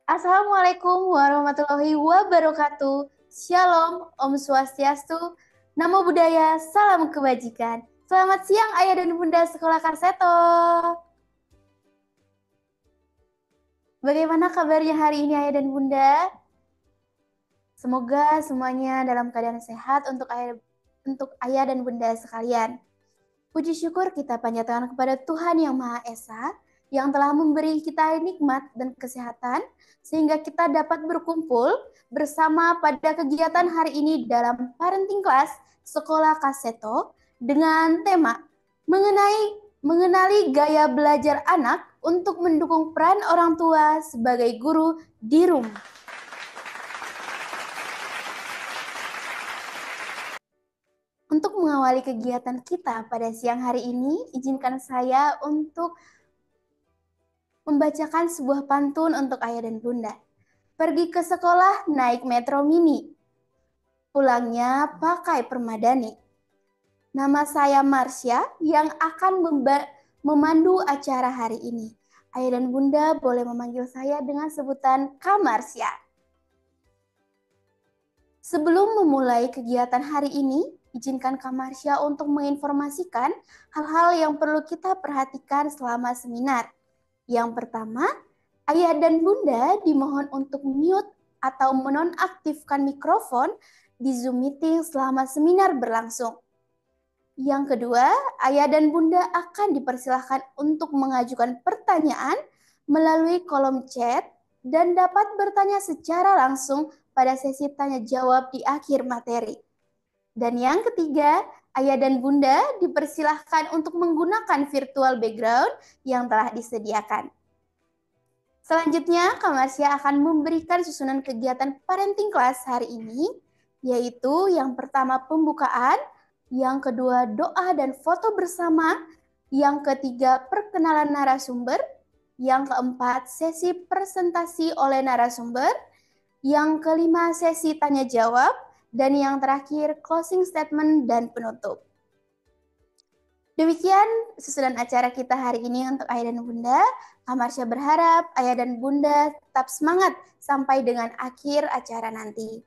Assalamualaikum warahmatullahi wabarakatuh. Shalom, Om Swastiastu, Namo Buddhaya, Salam Kebajikan. Selamat siang Ayah dan Bunda Sekolah Karseto. Bagaimana kabarnya hari ini Ayah dan Bunda? Semoga semuanya dalam keadaan sehat untuk ayah dan Bunda sekalian. Puji syukur kita panjatkan kepada Tuhan Yang Maha Esa yang telah memberi kita nikmat dan kesehatan sehingga kita dapat berkumpul bersama pada kegiatan hari ini dalam parenting class Sekolah Karseto dengan tema mengenali gaya belajar anak untuk mendukung peran orang tua sebagai guru di rumah. Untuk mengawali kegiatan kita pada siang hari ini, izinkan saya untuk membacakan sebuah pantun untuk ayah dan bunda. Pergi ke sekolah naik metro mini, pulangnya pakai permadani. Nama saya Marsha yang akan memandu acara hari ini. Ayah dan bunda boleh memanggil saya dengan sebutan Kak Marsha. Sebelum memulai kegiatan hari ini, izinkan Kak Marsha untuk menginformasikan hal-hal yang perlu kita perhatikan selama seminar. Yang pertama, ayah dan bunda dimohon untuk mute atau menonaktifkan mikrofon di Zoom meeting selama seminar berlangsung. Yang kedua, ayah dan bunda akan dipersilahkan untuk mengajukan pertanyaan melalui kolom chat dan dapat bertanya secara langsung pada sesi tanya jawab di akhir materi. Dan yang ketiga, ayah dan bunda dipersilahkan untuk menggunakan virtual background yang telah disediakan. Selanjutnya, Kak Marsha akan memberikan susunan kegiatan parenting class hari ini, yaitu yang pertama pembukaan, yang kedua doa dan foto bersama, yang ketiga perkenalan narasumber, yang keempat sesi presentasi oleh narasumber, yang kelima sesi tanya jawab, dan yang terakhir closing statement dan penutup. Demikian susunan acara kita hari ini untuk ayah dan bunda. Kak Marsha berharap ayah dan bunda tetap semangat sampai dengan akhir acara nanti.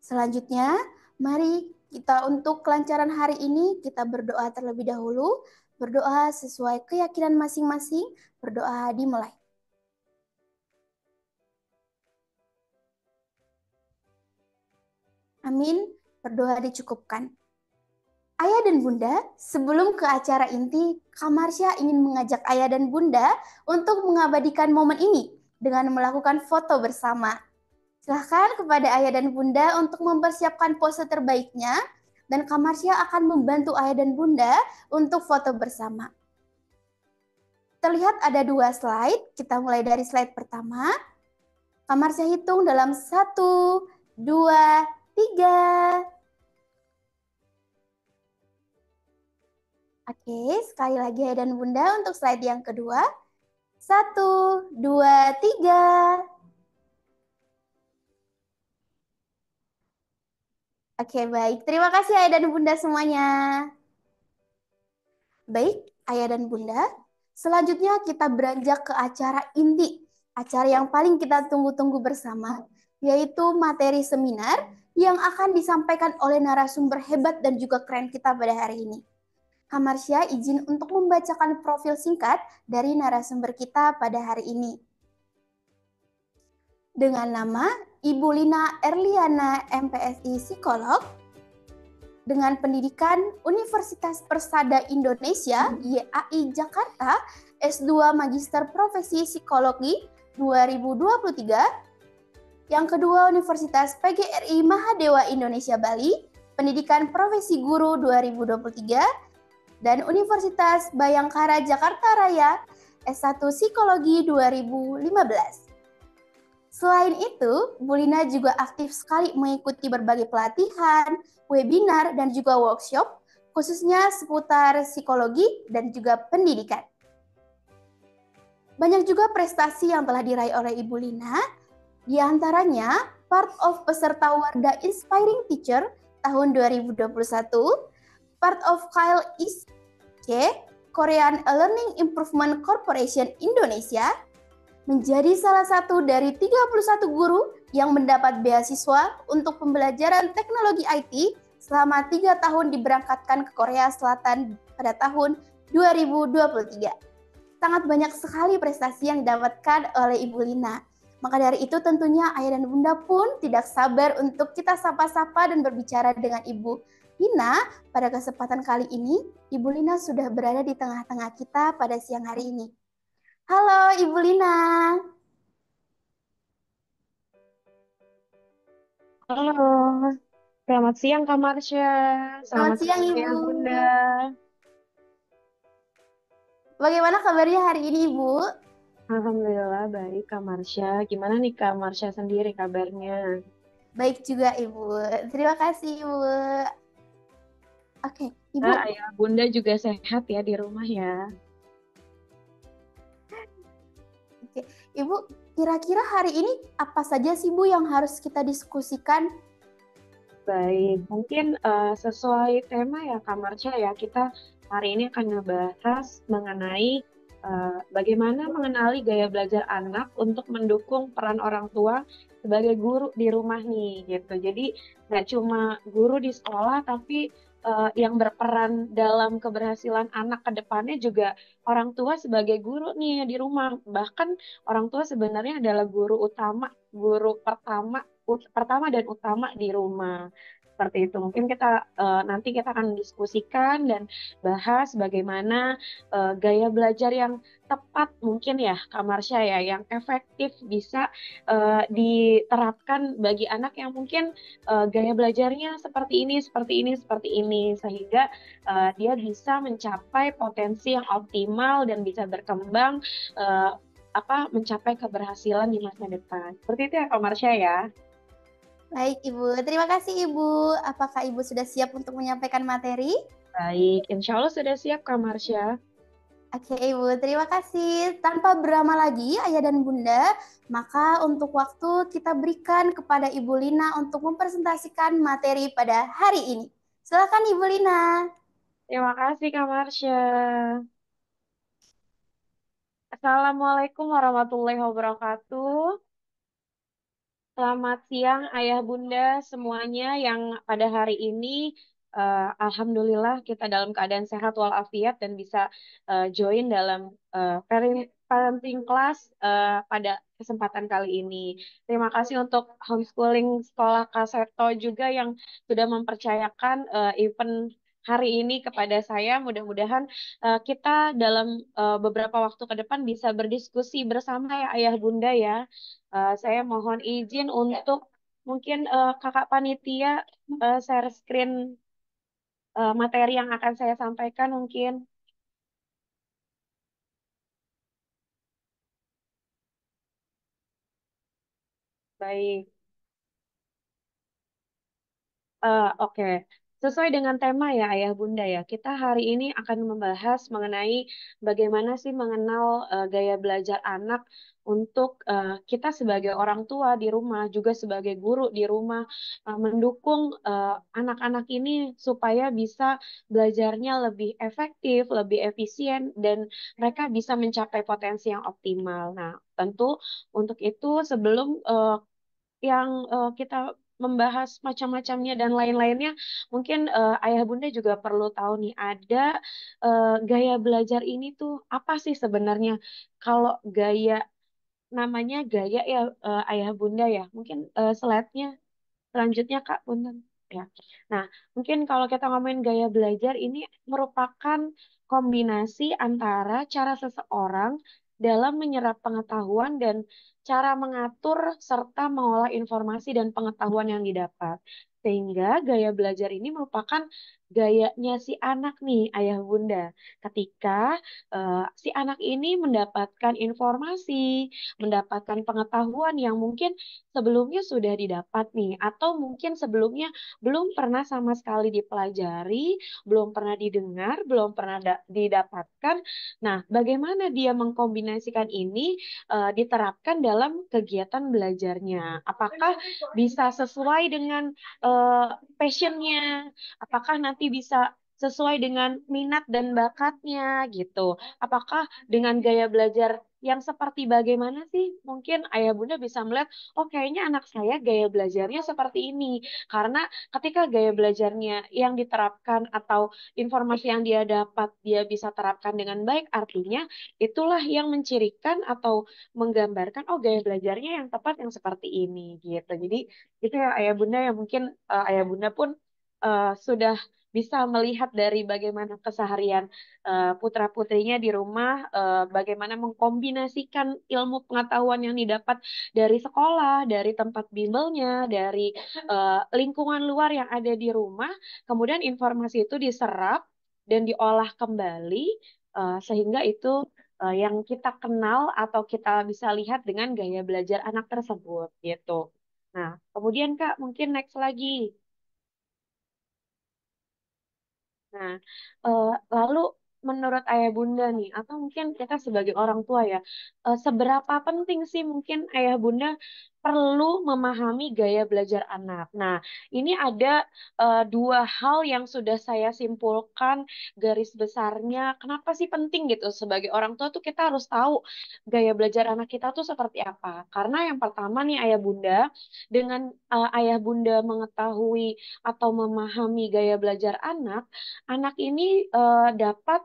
Selanjutnya, mari kita untuk kelancaran hari ini kita berdoa terlebih dahulu. Berdoa sesuai keyakinan masing-masing. Berdoa dimulai. Amin, berdoa dicukupkan. Ayah dan bunda, sebelum ke acara inti, Kak Marsha ingin mengajak ayah dan bunda untuk mengabadikan momen ini dengan melakukan foto bersama. Silahkan kepada ayah dan bunda untuk mempersiapkan pose terbaiknya dan Kak Marsha akan membantu ayah dan bunda untuk foto bersama. Terlihat ada 2 slide, kita mulai dari slide pertama. Kak Marsha hitung dalam 1, 2, 3. Oke, sekali lagi ayah dan bunda untuk slide yang kedua. 1, 2, 3. Oke, baik. Terima kasih ayah dan bunda semuanya. Baik, ayah dan bunda. Selanjutnya kita beranjak ke acara inti. Acara yang paling kita tunggu-tunggu bersama, yaitu materi seminar yang akan disampaikan oleh narasumber hebat dan juga keren kita pada hari ini. Kak Marsha izin untuk membacakan profil singkat dari narasumber kita pada hari ini. Dengan nama Ibu Lina Erliana MPSI Psikolog, dengan pendidikan Universitas Persada Indonesia YAI Jakarta S2 Magister Profesi Psikologi 2023. Yang kedua Universitas PGRI Mahadewa Indonesia Bali, Pendidikan Profesi Guru 2023, dan Universitas Bayangkara Jakarta Raya S1 Psikologi 2015. Selain itu, Bu Lina juga aktif sekali mengikuti berbagai pelatihan, webinar, dan juga workshop, khususnya seputar psikologi dan juga pendidikan. Banyak juga prestasi yang telah diraih oleh Ibu Lina, di antaranya part of peserta Wardah Inspiring Teacher tahun 2021, part of Kyle ISC, Korean Learning Improvement Corporation Indonesia, menjadi salah satu dari 31 guru yang mendapat beasiswa untuk pembelajaran teknologi IT selama 3 tahun diberangkatkan ke Korea Selatan pada tahun 2023. Sangat banyak sekali prestasi yang didapatkan oleh Ibu Lina. Maka dari itu tentunya ayah dan bunda pun tidak sabar untuk kita sapa-sapa dan berbicara dengan Ibu Lina. Pada kesempatan kali ini, Ibu Lina sudah berada di tengah-tengah kita pada siang hari ini. Halo Ibu Lina. Halo, selamat siang Kak Marsha. Selamat Selamat siang siang ya Ibu. Bunda. Bagaimana kabarnya hari ini Ibu? Alhamdulillah baik Kak Marsha. Gimana nih Kak Marsha sendiri kabarnya? Baik juga Ibu. Terima kasih Ibu. Oke, Kak, Ibu. ayah Bunda juga sehat ya di rumah ya. Oke, Ibu, kira-kira hari ini apa saja sih Bu yang harus kita diskusikan? Baik, mungkin sesuai tema ya Kak Marsha ya, kita hari ini akan ngebahas mengenai bagaimana mengenali gaya belajar anak untuk mendukung peran orang tua sebagai guru di rumah nih gitu. Jadi nggak cuma guru di sekolah, tapi yang berperan dalam keberhasilan anak ke depannya juga orang tua sebagai guru nih di rumah. Bahkan orang tua sebenarnya adalah guru utama, guru pertama dan utama di rumah. Seperti itu. Mungkin nanti kita akan diskusikan dan bahas bagaimana gaya belajar yang tepat mungkin ya Kak Marsha ya, yang efektif bisa diterapkan bagi anak yang mungkin gaya belajarnya seperti ini, seperti ini, seperti ini, sehingga dia bisa mencapai potensi yang optimal dan bisa berkembang eh, mencapai keberhasilan di masa depan. Seperti itu ya Kak Marsha ya. Baik Ibu, terima kasih Ibu. Apakah Ibu sudah siap untuk menyampaikan materi? Baik, insya Allah sudah siap Kak Marsha. Oke Ibu, terima kasih. Tanpa berlama lagi Ayah dan Bunda, maka untuk waktu kita berikan kepada Ibu Lina untuk mempresentasikan materi pada hari ini. Silakan Ibu Lina. Terima kasih Kak Marsha. Assalamualaikum warahmatullahi wabarakatuh. Selamat siang Ayah Bunda semuanya yang pada hari ini Alhamdulillah kita dalam keadaan sehat walafiat dan bisa join dalam parenting class pada kesempatan kali ini. Terima kasih untuk homeschooling sekolah Kaseto juga yang sudah mempercayakan event hari ini kepada saya. Mudah-mudahan kita dalam beberapa waktu ke depan bisa berdiskusi bersama ya Ayah Bunda ya. Saya mohon izin untuk mungkin kakak panitia share screen materi yang akan saya sampaikan mungkin. Baik. Oke, sesuai dengan tema ya Ayah Bunda ya, kita hari ini akan membahas mengenai bagaimana sih mengenal gaya belajar anak untuk kita sebagai orang tua di rumah, juga sebagai guru di rumah, mendukung anak-anak ini supaya bisa belajarnya lebih efektif, lebih efisien, dan mereka bisa mencapai potensi yang optimal. Nah, tentu untuk itu sebelum yang kita membahas macam-macamnya dan lain-lainnya, mungkin Ayah Bunda juga perlu tahu nih, ada gaya belajar ini tuh apa sih sebenarnya? Kalau gaya, namanya gaya ya Ayah Bunda ya, mungkin slide-nya selanjutnya Kak Punten. Ya. Nah, mungkin kalau kita ngomongin gaya belajar ini merupakan kombinasi antara cara seseorang dalam menyerap pengetahuan dan cara mengatur serta mengolah informasi dan pengetahuan yang didapat. Sehingga gaya belajar ini merupakan gayanya si anak nih, ayah bunda. Ketika si anak ini mendapatkan informasi, mendapatkan pengetahuan yang mungkin sebelumnya sudah didapat nih, atau mungkin sebelumnya belum pernah sama sekali dipelajari, belum pernah didengar, belum pernah didapatkan. Nah, bagaimana dia mengkombinasikan ini diterapkan dalam kegiatan belajarnya? Apakah bisa sesuai dengan passionnya? Apakah nanti bisa sesuai dengan minat dan bakatnya gitu? Apakah dengan gaya belajar yang seperti bagaimana sih mungkin ayah bunda bisa melihat, oh kayaknya anak saya gaya belajarnya seperti ini. Karena ketika gaya belajarnya yang diterapkan atau informasi yang dia dapat dia bisa terapkan dengan baik, artinya itulah yang mencirikan atau menggambarkan oh gaya belajarnya yang tepat yang seperti ini gitu. Jadi itu ya ayah bunda yang mungkin ayah bunda pun sudah bisa melihat dari bagaimana keseharian putra-putrinya di rumah, bagaimana mengkombinasikan ilmu pengetahuan yang didapat dari sekolah, dari tempat bimbelnya, dari lingkungan luar yang ada di rumah, kemudian informasi itu diserap dan diolah kembali, sehingga itu yang kita kenal atau kita bisa lihat dengan gaya belajar anak tersebut gitu. Nah, kemudian Kak, mungkin next lagi. Nah, lalu menurut ayah bunda nih, atau mungkin kita sebagai orang tua ya, seberapa penting sih mungkin ayah bunda perlu memahami gaya belajar anak? Nah, ini ada dua hal yang sudah saya simpulkan garis besarnya. Kenapa sih penting gitu sebagai orang tua tuh kita harus tahu gaya belajar anak kita tuh seperti apa? Karena yang pertama nih ayah bunda, dengan ayah bunda mengetahui atau memahami gaya belajar anak, anak ini dapat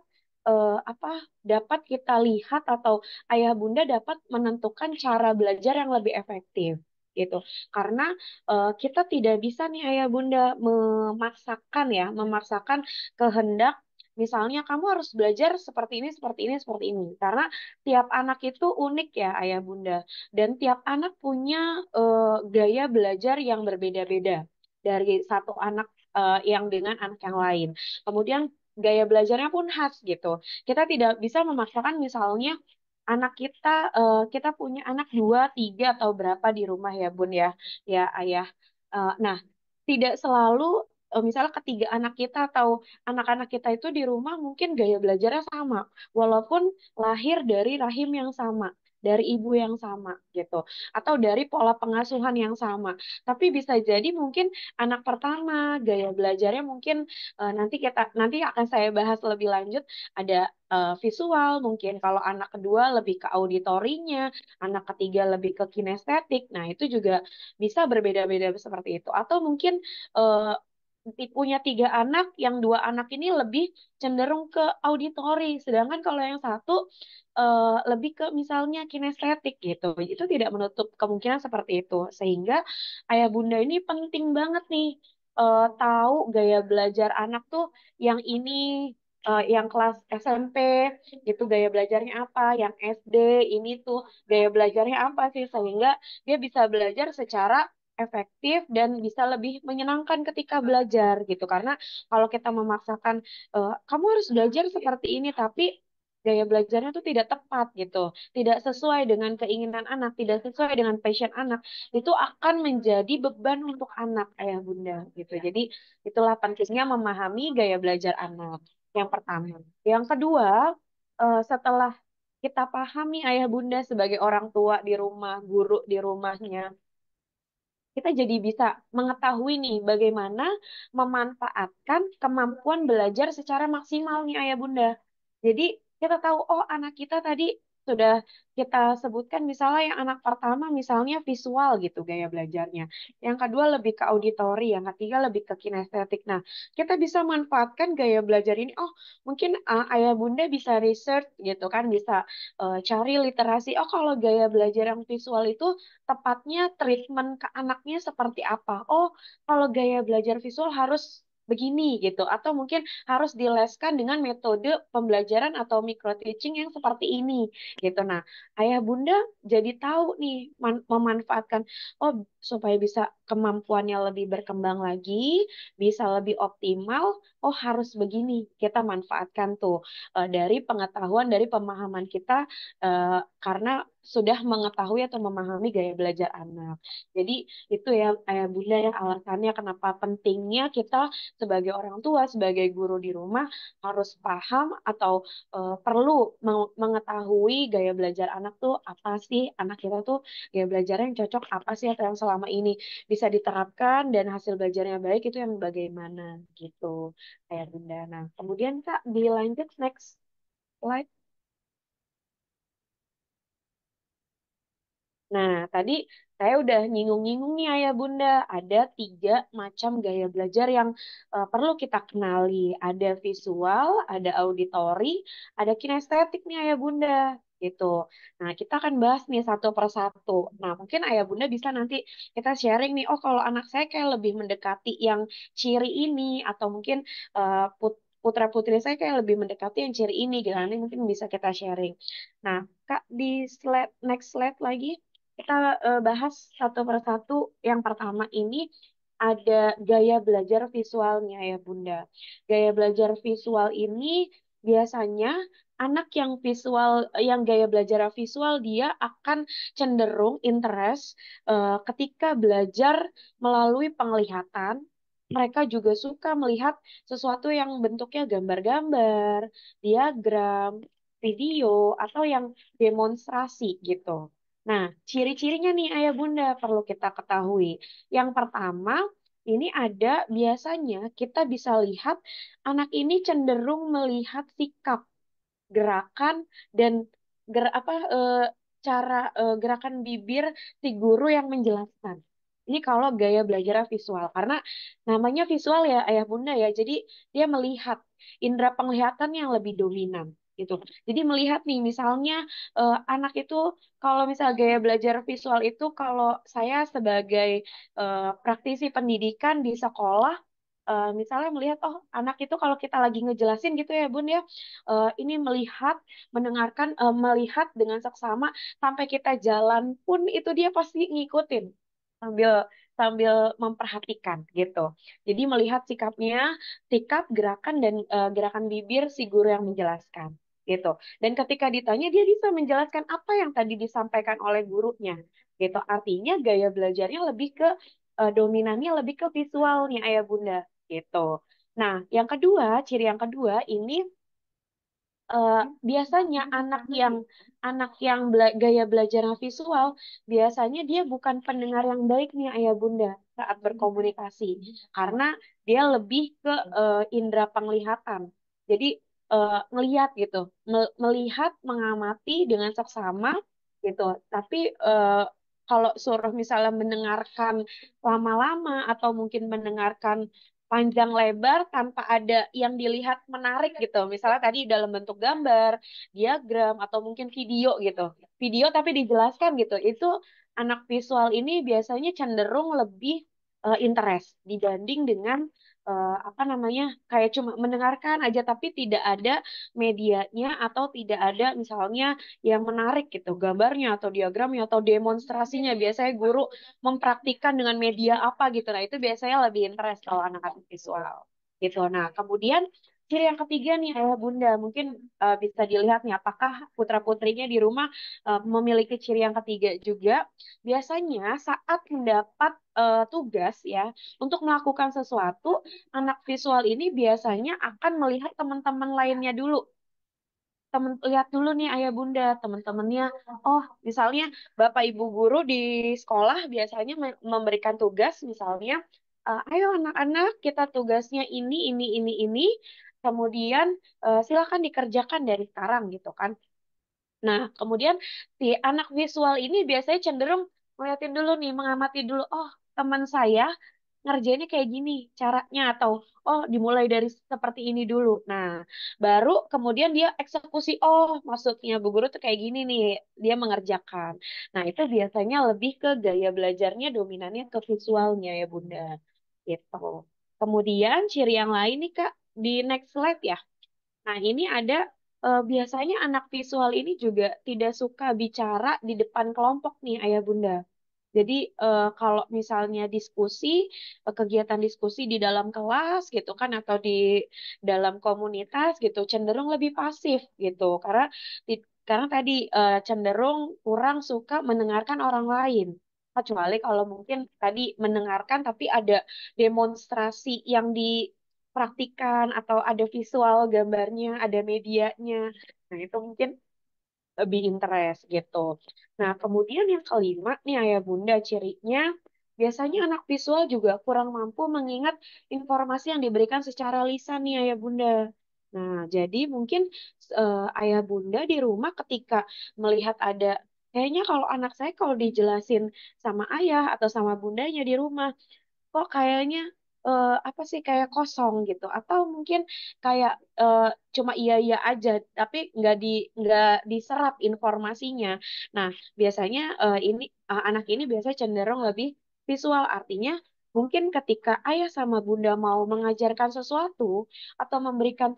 apa dapat kita lihat atau ayah bunda dapat menentukan cara belajar yang lebih efektif gitu. Karena kita tidak bisa nih ayah bunda memaksakan kehendak, misalnya kamu harus belajar seperti ini seperti ini seperti ini, karena tiap anak itu unik ya ayah bunda, dan tiap anak punya gaya belajar yang berbeda-beda dari satu anak yang dengan anak yang lain. Kemudian gaya belajarnya pun khas gitu. Kita tidak bisa memaksakan misalnya anak kita, kita punya anak dua, tiga atau berapa di rumah ya Bun ya, ya Ayah. Nah, tidak selalu misalnya ketiga anak kita atau anak-anak kita itu di rumah mungkin gaya belajarnya sama, walaupun lahir dari rahim yang sama, dari ibu yang sama gitu, atau dari pola pengasuhan yang sama. Tapi bisa jadi mungkin anak pertama gaya belajarnya mungkin nanti akan saya bahas lebih lanjut, ada visual mungkin, kalau anak kedua lebih ke auditorinya, anak ketiga lebih ke kinestetik. Nah, itu juga bisa berbeda-beda seperti itu. Atau mungkin eh, punya tiga anak, yang dua anak ini lebih cenderung ke auditori, sedangkan kalau yang satu lebih ke misalnya kinestetik gitu. Itu tidak menutup kemungkinan seperti itu. Sehingga ayah bunda ini penting banget nih tahu gaya belajar anak tuh yang ini, yang kelas SMP itu gaya belajarnya apa, yang SD ini tuh gaya belajarnya apa sih, sehingga dia bisa belajar secara efektif dan bisa lebih menyenangkan ketika belajar gitu. Karena kalau kita memaksakan kamu harus belajar seperti ini, tapi gaya belajarnya tuh tidak tepat gitu, tidak sesuai dengan keinginan anak, tidak sesuai dengan passion anak, itu akan menjadi beban untuk anak ayah bunda gitu. Jadi itulah pentingnya memahami gaya belajar anak. Yang pertama. Yang kedua, setelah kita pahami ayah bunda sebagai orang tua di rumah, guru di rumahnya, kita jadi bisa mengetahui nih bagaimana memanfaatkan kemampuan belajar secara maksimal nih ayah bunda. Jadi kita tahu, oh anak kita tadi sudah kita sebutkan misalnya yang anak pertama misalnya visual gitu gaya belajarnya. Yang kedua lebih ke auditori, yang ketiga lebih ke kinestetik. Nah, kita bisa manfaatkan gaya belajar ini. Oh, mungkin ayah bunda bisa research gitu kan, bisa cari literasi. Oh, kalau gaya belajar yang visual itu tepatnya treatment ke anaknya seperti apa. Oh, kalau gaya belajar visual harus begini gitu, atau mungkin harus dileskan dengan metode pembelajaran atau micro teaching yang seperti ini gitu. Nah, ayah bunda jadi tahu nih memanfaatkan, oh supaya bisa kemampuannya lebih berkembang lagi, bisa lebih optimal, oh harus begini. Kita manfaatkan tuh dari pengetahuan, dari pemahaman kita, karena sudah mengetahui atau memahami gaya belajar anak. Jadi itu ya ayah bunda yang alasannya kenapa pentingnya kita sebagai orang tua, sebagai guru di rumah harus paham atau perlu mengetahui gaya belajar anak tuh apa sih, anak kita tuh gaya belajar yang cocok apa sih, atau yang selama ini bisa diterapkan dan hasil belajarnya baik itu yang bagaimana gitu ayah bunda. Nah, kemudian Kak dilanjut next slide. Nah, tadi saya udah nyinggung-nyinggung nih Ayah Bunda, ada 3 macam gaya belajar yang perlu kita kenali. Ada visual, ada auditori, ada kinestetik nih Ayah Bunda. Gitu. Nah, kita akan bahas nih satu persatu. Nah, mungkin Ayah Bunda bisa nanti kita sharing nih, oh kalau anak saya kayak lebih mendekati yang ciri ini, atau mungkin putra-putri saya kayak lebih mendekati yang ciri ini, gitu. Nanti mungkin bisa kita sharing. Nah, Kak, di next slide lagi, kita bahas satu persatu. Yang pertama ini ada gaya belajar visualnya ya Bunda. Gaya belajar visual ini biasanya anak yang visual, yang gaya belajar visual dia akan cenderung interest ketika belajar melalui penglihatan. Mereka juga suka melihat sesuatu yang bentuknya gambar-gambar, diagram, video, atau yang demonstrasi gitu. Nah, ciri-cirinya nih Ayah Bunda perlu kita ketahui. Yang pertama, ini ada biasanya kita bisa lihat anak ini cenderung melihat sikap, gerakan, dan apa cara gerakan bibir si guru yang menjelaskan. Ini kalau gaya belajar visual, karena namanya visual ya Ayah Bunda ya. Jadi dia melihat, indera penglihatan yang lebih dominan gitu. Jadi melihat nih misalnya anak itu, kalau misal gaya belajar visual itu, kalau saya sebagai praktisi pendidikan di sekolah, misalnya melihat, oh anak itu kalau kita lagi ngejelasin gitu ya Bun ya, ini melihat, mendengarkan, melihat dengan seksama, sampai kita jalan pun itu dia pasti ngikutin sambil sambil memperhatikan gitu. Jadi melihat sikapnya, sikap, gerakan, dan gerakan bibir si guru yang menjelaskan gitu. Dan ketika ditanya dia bisa menjelaskan apa yang tadi disampaikan oleh gurunya gitu. Artinya gaya belajarnya lebih ke dominannya lebih ke visualnya Ayah Bunda gitu. Nah, yang kedua, ciri yang kedua ini biasanya anak yang gaya belajar visual, biasanya dia bukan pendengar yang baik nih Ayah Bunda saat berkomunikasi, karena dia lebih ke indera penglihatan. Jadi ngelihat gitu, melihat, mengamati dengan seksama gitu. Tapi kalau suruh misalnya mendengarkan lama-lama, atau mungkin mendengarkan panjang lebar tanpa ada yang dilihat menarik gitu. Misalnya tadi dalam bentuk gambar, diagram, atau mungkin video gitu. Video tapi dijelaskan gitu. Itu anak visual ini biasanya cenderung lebih interest dibanding dengan apa namanya, kayak cuma mendengarkan aja tapi tidak ada medianya, atau tidak ada misalnya yang menarik gitu, gambarnya atau diagramnya atau demonstrasinya. Biasanya guru mempraktikkan dengan media apa gitu. Nah, itu biasanya lebih interest kalau anak-anak visual gitu. Nah, kemudian ciri yang ketiga nih Ayah Bunda, mungkin bisa dilihat nih apakah putra-putrinya di rumah memiliki ciri yang ketiga juga. Biasanya saat mendapat tugas ya untuk melakukan sesuatu, anak visual ini biasanya akan melihat teman-teman lainnya dulu. Lihat dulu nih ayah bunda, teman-temannya. Oh, misalnya bapak ibu guru di sekolah biasanya memberikan tugas, misalnya, ayo anak-anak kita tugasnya ini. Kemudian silakan dikerjakan dari sekarang gitu kan. Nah, kemudian si anak visual ini biasanya cenderung ngeliatin dulu nih, mengamati dulu. Oh, teman saya ngerjainnya kayak gini caranya, atau oh dimulai dari seperti ini dulu. Nah, baru kemudian dia eksekusi. Oh, maksudnya Bu Guru tuh kayak gini nih, dia mengerjakan. Nah, itu biasanya lebih ke gaya belajarnya dominannya ke visualnya ya, Bunda. Gitu. Kemudian ciri yang lain nih, Kak, di next slide ya. Nah, ini ada biasanya anak visual ini juga tidak suka bicara di depan kelompok nih, Ayah Bunda. Jadi kalau misalnya diskusi, kegiatan diskusi di dalam kelas gitu kan, atau di dalam komunitas gitu, cenderung lebih pasif gitu. Karena tadi cenderung kurang suka mendengarkan orang lain. Kecuali kalau mungkin tadi mendengarkan tapi ada demonstrasi yang dipraktikan, atau ada visual gambarnya, ada medianya. Nah, itu mungkin lebih interest gitu. Nah, kemudian yang kelima nih Ayah Bunda, cirinya biasanya anak visual juga kurang mampu mengingat informasi yang diberikan secara lisan nih Ayah Bunda. Nah, jadi mungkin Ayah Bunda di rumah ketika melihat ada kayaknya kalau anak saya kalau dijelasin sama ayah atau sama bundanya di rumah, kok kayaknya apa sih kayak kosong gitu, atau mungkin kayak cuma iya iya aja tapi nggak diserap informasinya. Nah, biasanya anak ini biasanya cenderung lebih visual, artinya mungkin ketika ayah sama bunda mau mengajarkan sesuatu atau memberikan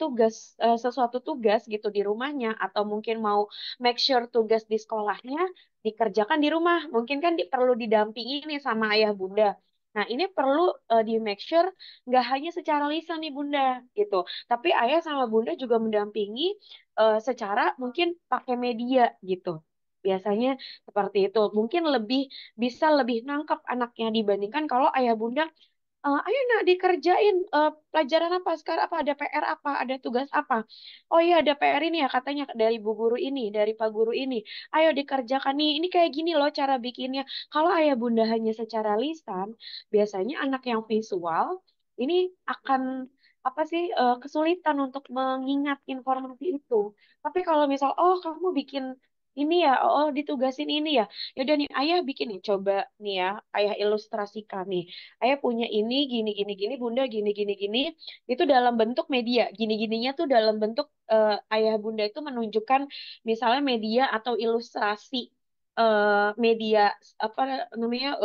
sesuatu tugas gitu di rumahnya, atau mungkin mau make sure tugas di sekolahnya dikerjakan di rumah, mungkin kan perlu didampingi nih sama ayah bunda. Nah, ini perlu di make sure nggak hanya secara lisan nih Bunda gitu, tapi ayah sama Bunda juga mendampingi secara mungkin pakai media gitu. Biasanya seperti itu. Mungkin bisa lebih nangkep anaknya dibandingkan kalau ayah Bunda, ayo nak dikerjain pelajaran apa sekarang, apa ada PR apa, ada tugas apa. Oh iya ada PR ini ya katanya dari bu guru ini, dari pak guru ini. Ayo dikerjakan nih, ini kayak gini loh cara bikinnya. Kalau ayah bunda hanya secara lisan, biasanya anak yang visual ini akan apa sih kesulitan untuk mengingat informasi itu. Tapi kalau misal, oh kamu bikin ini ya, oh ditugasin ini ya, yaudah nih ayah bikin nih, coba nih ya, ayah ilustrasikan nih. Ayah punya ini gini gini gini, bunda gini gini gini, itu dalam bentuk media. Gini gininya tuh dalam bentuk ayah bunda itu menunjukkan misalnya media atau ilustrasi media apa namanya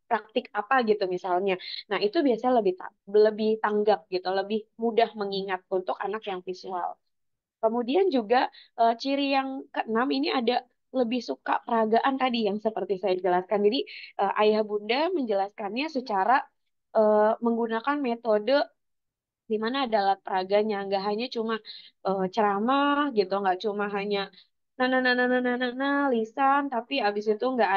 praktik apa gitu misalnya. Nah, itu biasanya lebih tanggap gitu, lebih mudah mengingat untuk anak yang visual. Kemudian juga ciri yang keenam ini ada lebih suka peragaan tadi yang seperti saya jelaskan. Jadi ayah bunda menjelaskannya secara menggunakan metode di mana ada alat peraganya, nggak hanya cuma ceramah gitu, nggak cuma hanya lisan, tapi abis itu nggak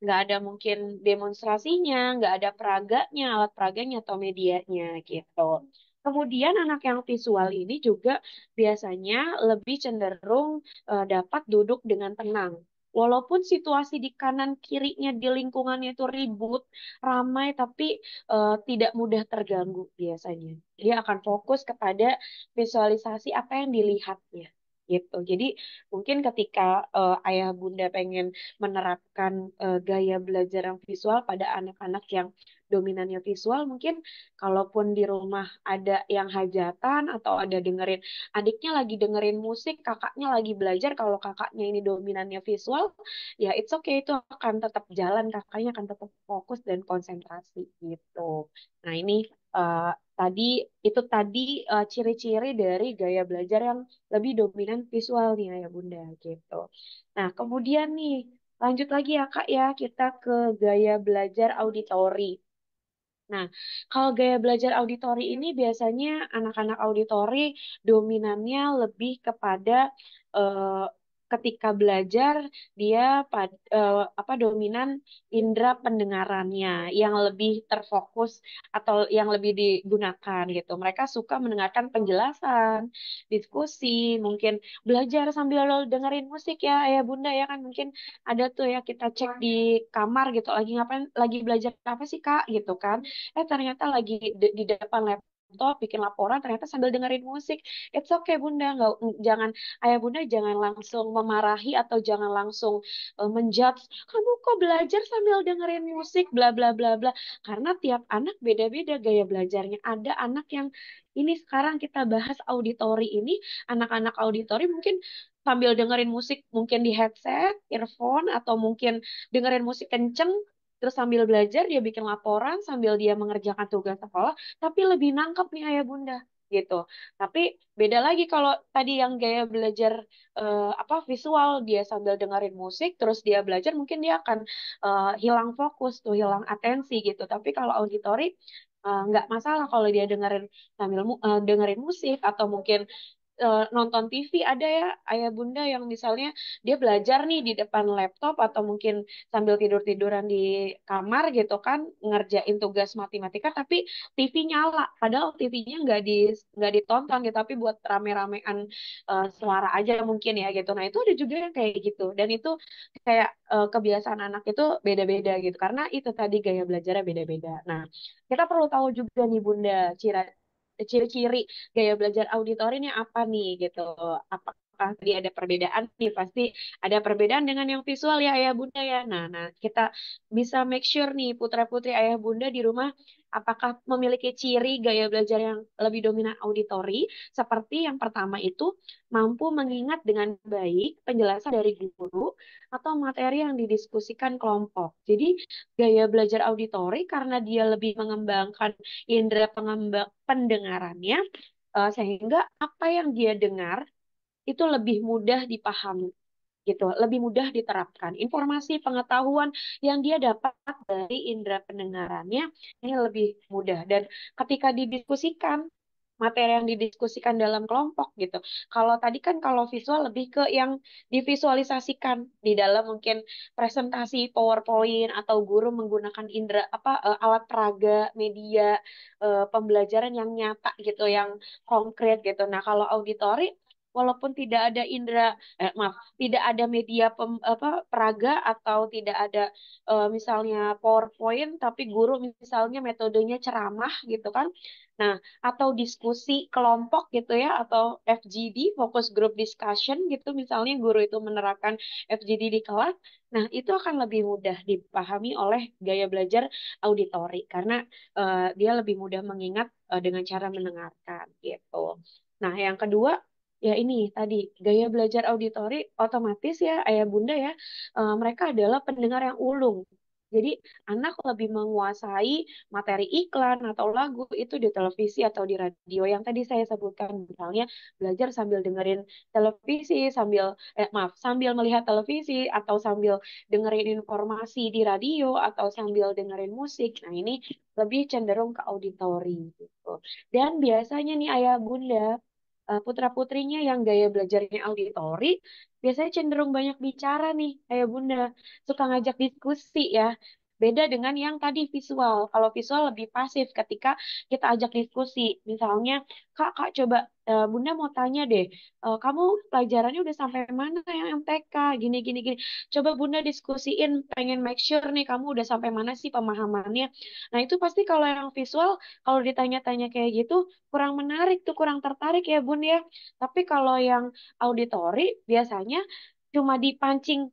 ada mungkin demonstrasinya, nggak ada peraganya, alat peraganya atau medianya gitu. Kemudian anak yang visual ini juga biasanya lebih cenderung dapat duduk dengan tenang. Walaupun situasi di kanan kirinya di lingkungannya itu ribut, ramai, tapi tidak mudah terganggu biasanya. Dia akan fokus kepada visualisasi apa yang dilihatnya gitu. Jadi mungkin ketika ayah bunda pengen menerapkan gaya belajar yang visual pada anak-anak yang dominannya visual, mungkin kalaupun di rumah ada yang hajatan atau ada dengerin adiknya lagi dengerin musik, kakaknya lagi belajar, kalau kakaknya ini dominannya visual, ya it's okay, itu akan tetap jalan, kakaknya akan tetap fokus dan konsentrasi gitu. Nah, ini eh, tadi tadi ciri-ciri dari gaya belajar yang lebih dominan visual nih ya Bunda gitu. Nah, kemudian nih lanjut lagi ya Kak ya, kita ke gaya belajar auditori. Nah, kalau gaya belajar auditori ini biasanya anak-anak auditori dominannya lebih kepada eh, ketika belajar dia apa dominan indera pendengarannya yang lebih terfokus atau yang lebih digunakan gitu. Mereka suka mendengarkan penjelasan, diskusi, mungkin belajar sambil dengerin musik ya, ayah bunda ya kan mungkin ada tuh ya kita cek di kamar gitu lagi ngapain, lagi belajar apa sih Kak gitu kan, ternyata lagi di depan laptop bikin laporan ternyata sambil dengerin musik. It's okay bunda, nggak jangan, ayah bunda jangan langsung memarahi atau jangan langsung menjudge, kamu kok belajar sambil dengerin musik bla bla bla bla, karena tiap anak beda-beda gaya belajarnya. Ada anak yang ini sekarang kita bahas auditori ini, anak-anak auditori mungkin sambil dengerin musik mungkin di headset, earphone, atau mungkin dengerin musik kenceng terus sambil belajar dia bikin laporan sambil dia mengerjakan tugas sekolah, tapi lebih nangkep nih ayah bunda gitu. Tapi beda lagi kalau tadi yang gaya belajar apa visual, dia sambil dengerin musik terus dia belajar mungkin dia akan hilang fokus tuh, hilang atensi gitu. Tapi kalau auditori nggak masalah kalau dia dengerin musik atau mungkin nonton TV. Ada ya ayah bunda yang misalnya dia belajar nih di depan laptop atau mungkin sambil tidur-tiduran di kamar gitu kan ngerjain tugas matematika tapi TV nyala padahal TV-nya nggak ditonton gitu tapi buat rame-ramean suara aja mungkin ya gitu. Nah, itu ada juga yang kayak gitu dan itu kayak kebiasaan anak itu beda-beda gitu karena itu tadi gaya belajarnya beda-beda. Nah, kita perlu tahu juga nih Bunda ciri-ciri gaya belajar auditori ini apa nih gitu. Apa apakah tadi ada perbedaan nih, pasti ada perbedaan dengan yang visual ya ayah bunda ya. Nah, kita bisa make sure nih putra putri ayah bunda di rumah apakah memiliki ciri gaya belajar yang lebih dominan auditori, seperti yang pertama itu mampu mengingat dengan baik penjelasan dari guru atau materi yang didiskusikan kelompok. Jadi gaya belajar auditori karena dia lebih mengembangkan indera pendengarannya, sehingga apa yang dia dengar itu lebih mudah dipahami gitu, lebih mudah diterapkan. Informasi pengetahuan yang dia dapat dari indera pendengarannya ini lebih mudah, dan ketika didiskusikan materi yang didiskusikan dalam kelompok gitu. Kalau tadi kan kalau visual lebih ke yang divisualisasikan di dalam mungkin presentasi PowerPoint atau guru menggunakan indera alat peraga, media pembelajaran yang nyata gitu, yang konkret gitu. Nah, kalau auditori walaupun tidak ada maaf, tidak ada media peraga atau tidak ada misalnya PowerPoint, tapi guru misalnya metodenya ceramah gitu kan. Nah, atau diskusi kelompok gitu ya, atau FGD, Focus Group Discussion gitu, misalnya guru itu menerapkan FGD di kelas, nah itu akan lebih mudah dipahami oleh gaya belajar auditori, karena dia lebih mudah mengingat dengan cara mendengarkan gitu. Nah, yang kedua, ya ini tadi, gaya belajar auditori otomatis ya, ayah bunda ya, mereka adalah pendengar yang ulung. Jadi anak lebih menguasai materi iklan atau lagu itu di televisi atau di radio. Yang tadi saya sebutkan, misalnya belajar sambil dengerin televisi, sambil melihat televisi atau sambil dengerin informasi di radio atau sambil dengerin musik. Nah, ini lebih cenderung ke auditori gitu. Dan biasanya nih ayah bunda, putra-putrinya yang gaya belajarnya auditori, biasanya cenderung banyak bicara nih, ayah bunda. Suka ngajak diskusi ya. Beda dengan yang tadi visual. Kalau visual lebih pasif ketika kita ajak diskusi. Misalnya, Kak, coba Bunda mau tanya deh, kamu pelajarannya udah sampai mana yang MTK? Gini, gini, gini. Coba Bunda diskusiin, pengen make sure nih kamu udah sampai mana sih pemahamannya. Nah, itu pasti kalau yang visual, kalau ditanya-tanya kayak gitu, kurang menarik tuh, kurang tertarik ya Bun ya. Tapi kalau yang auditori, biasanya cuma dipancing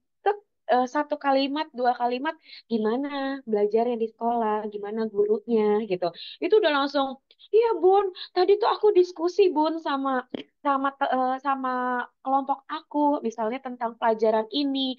satu kalimat, dua kalimat, gimana belajarnya di sekolah, gimana gurunya gitu. Itu udah langsung, iya Bun, tadi tuh aku diskusi Bun sama kelompok aku, misalnya tentang pelajaran ini.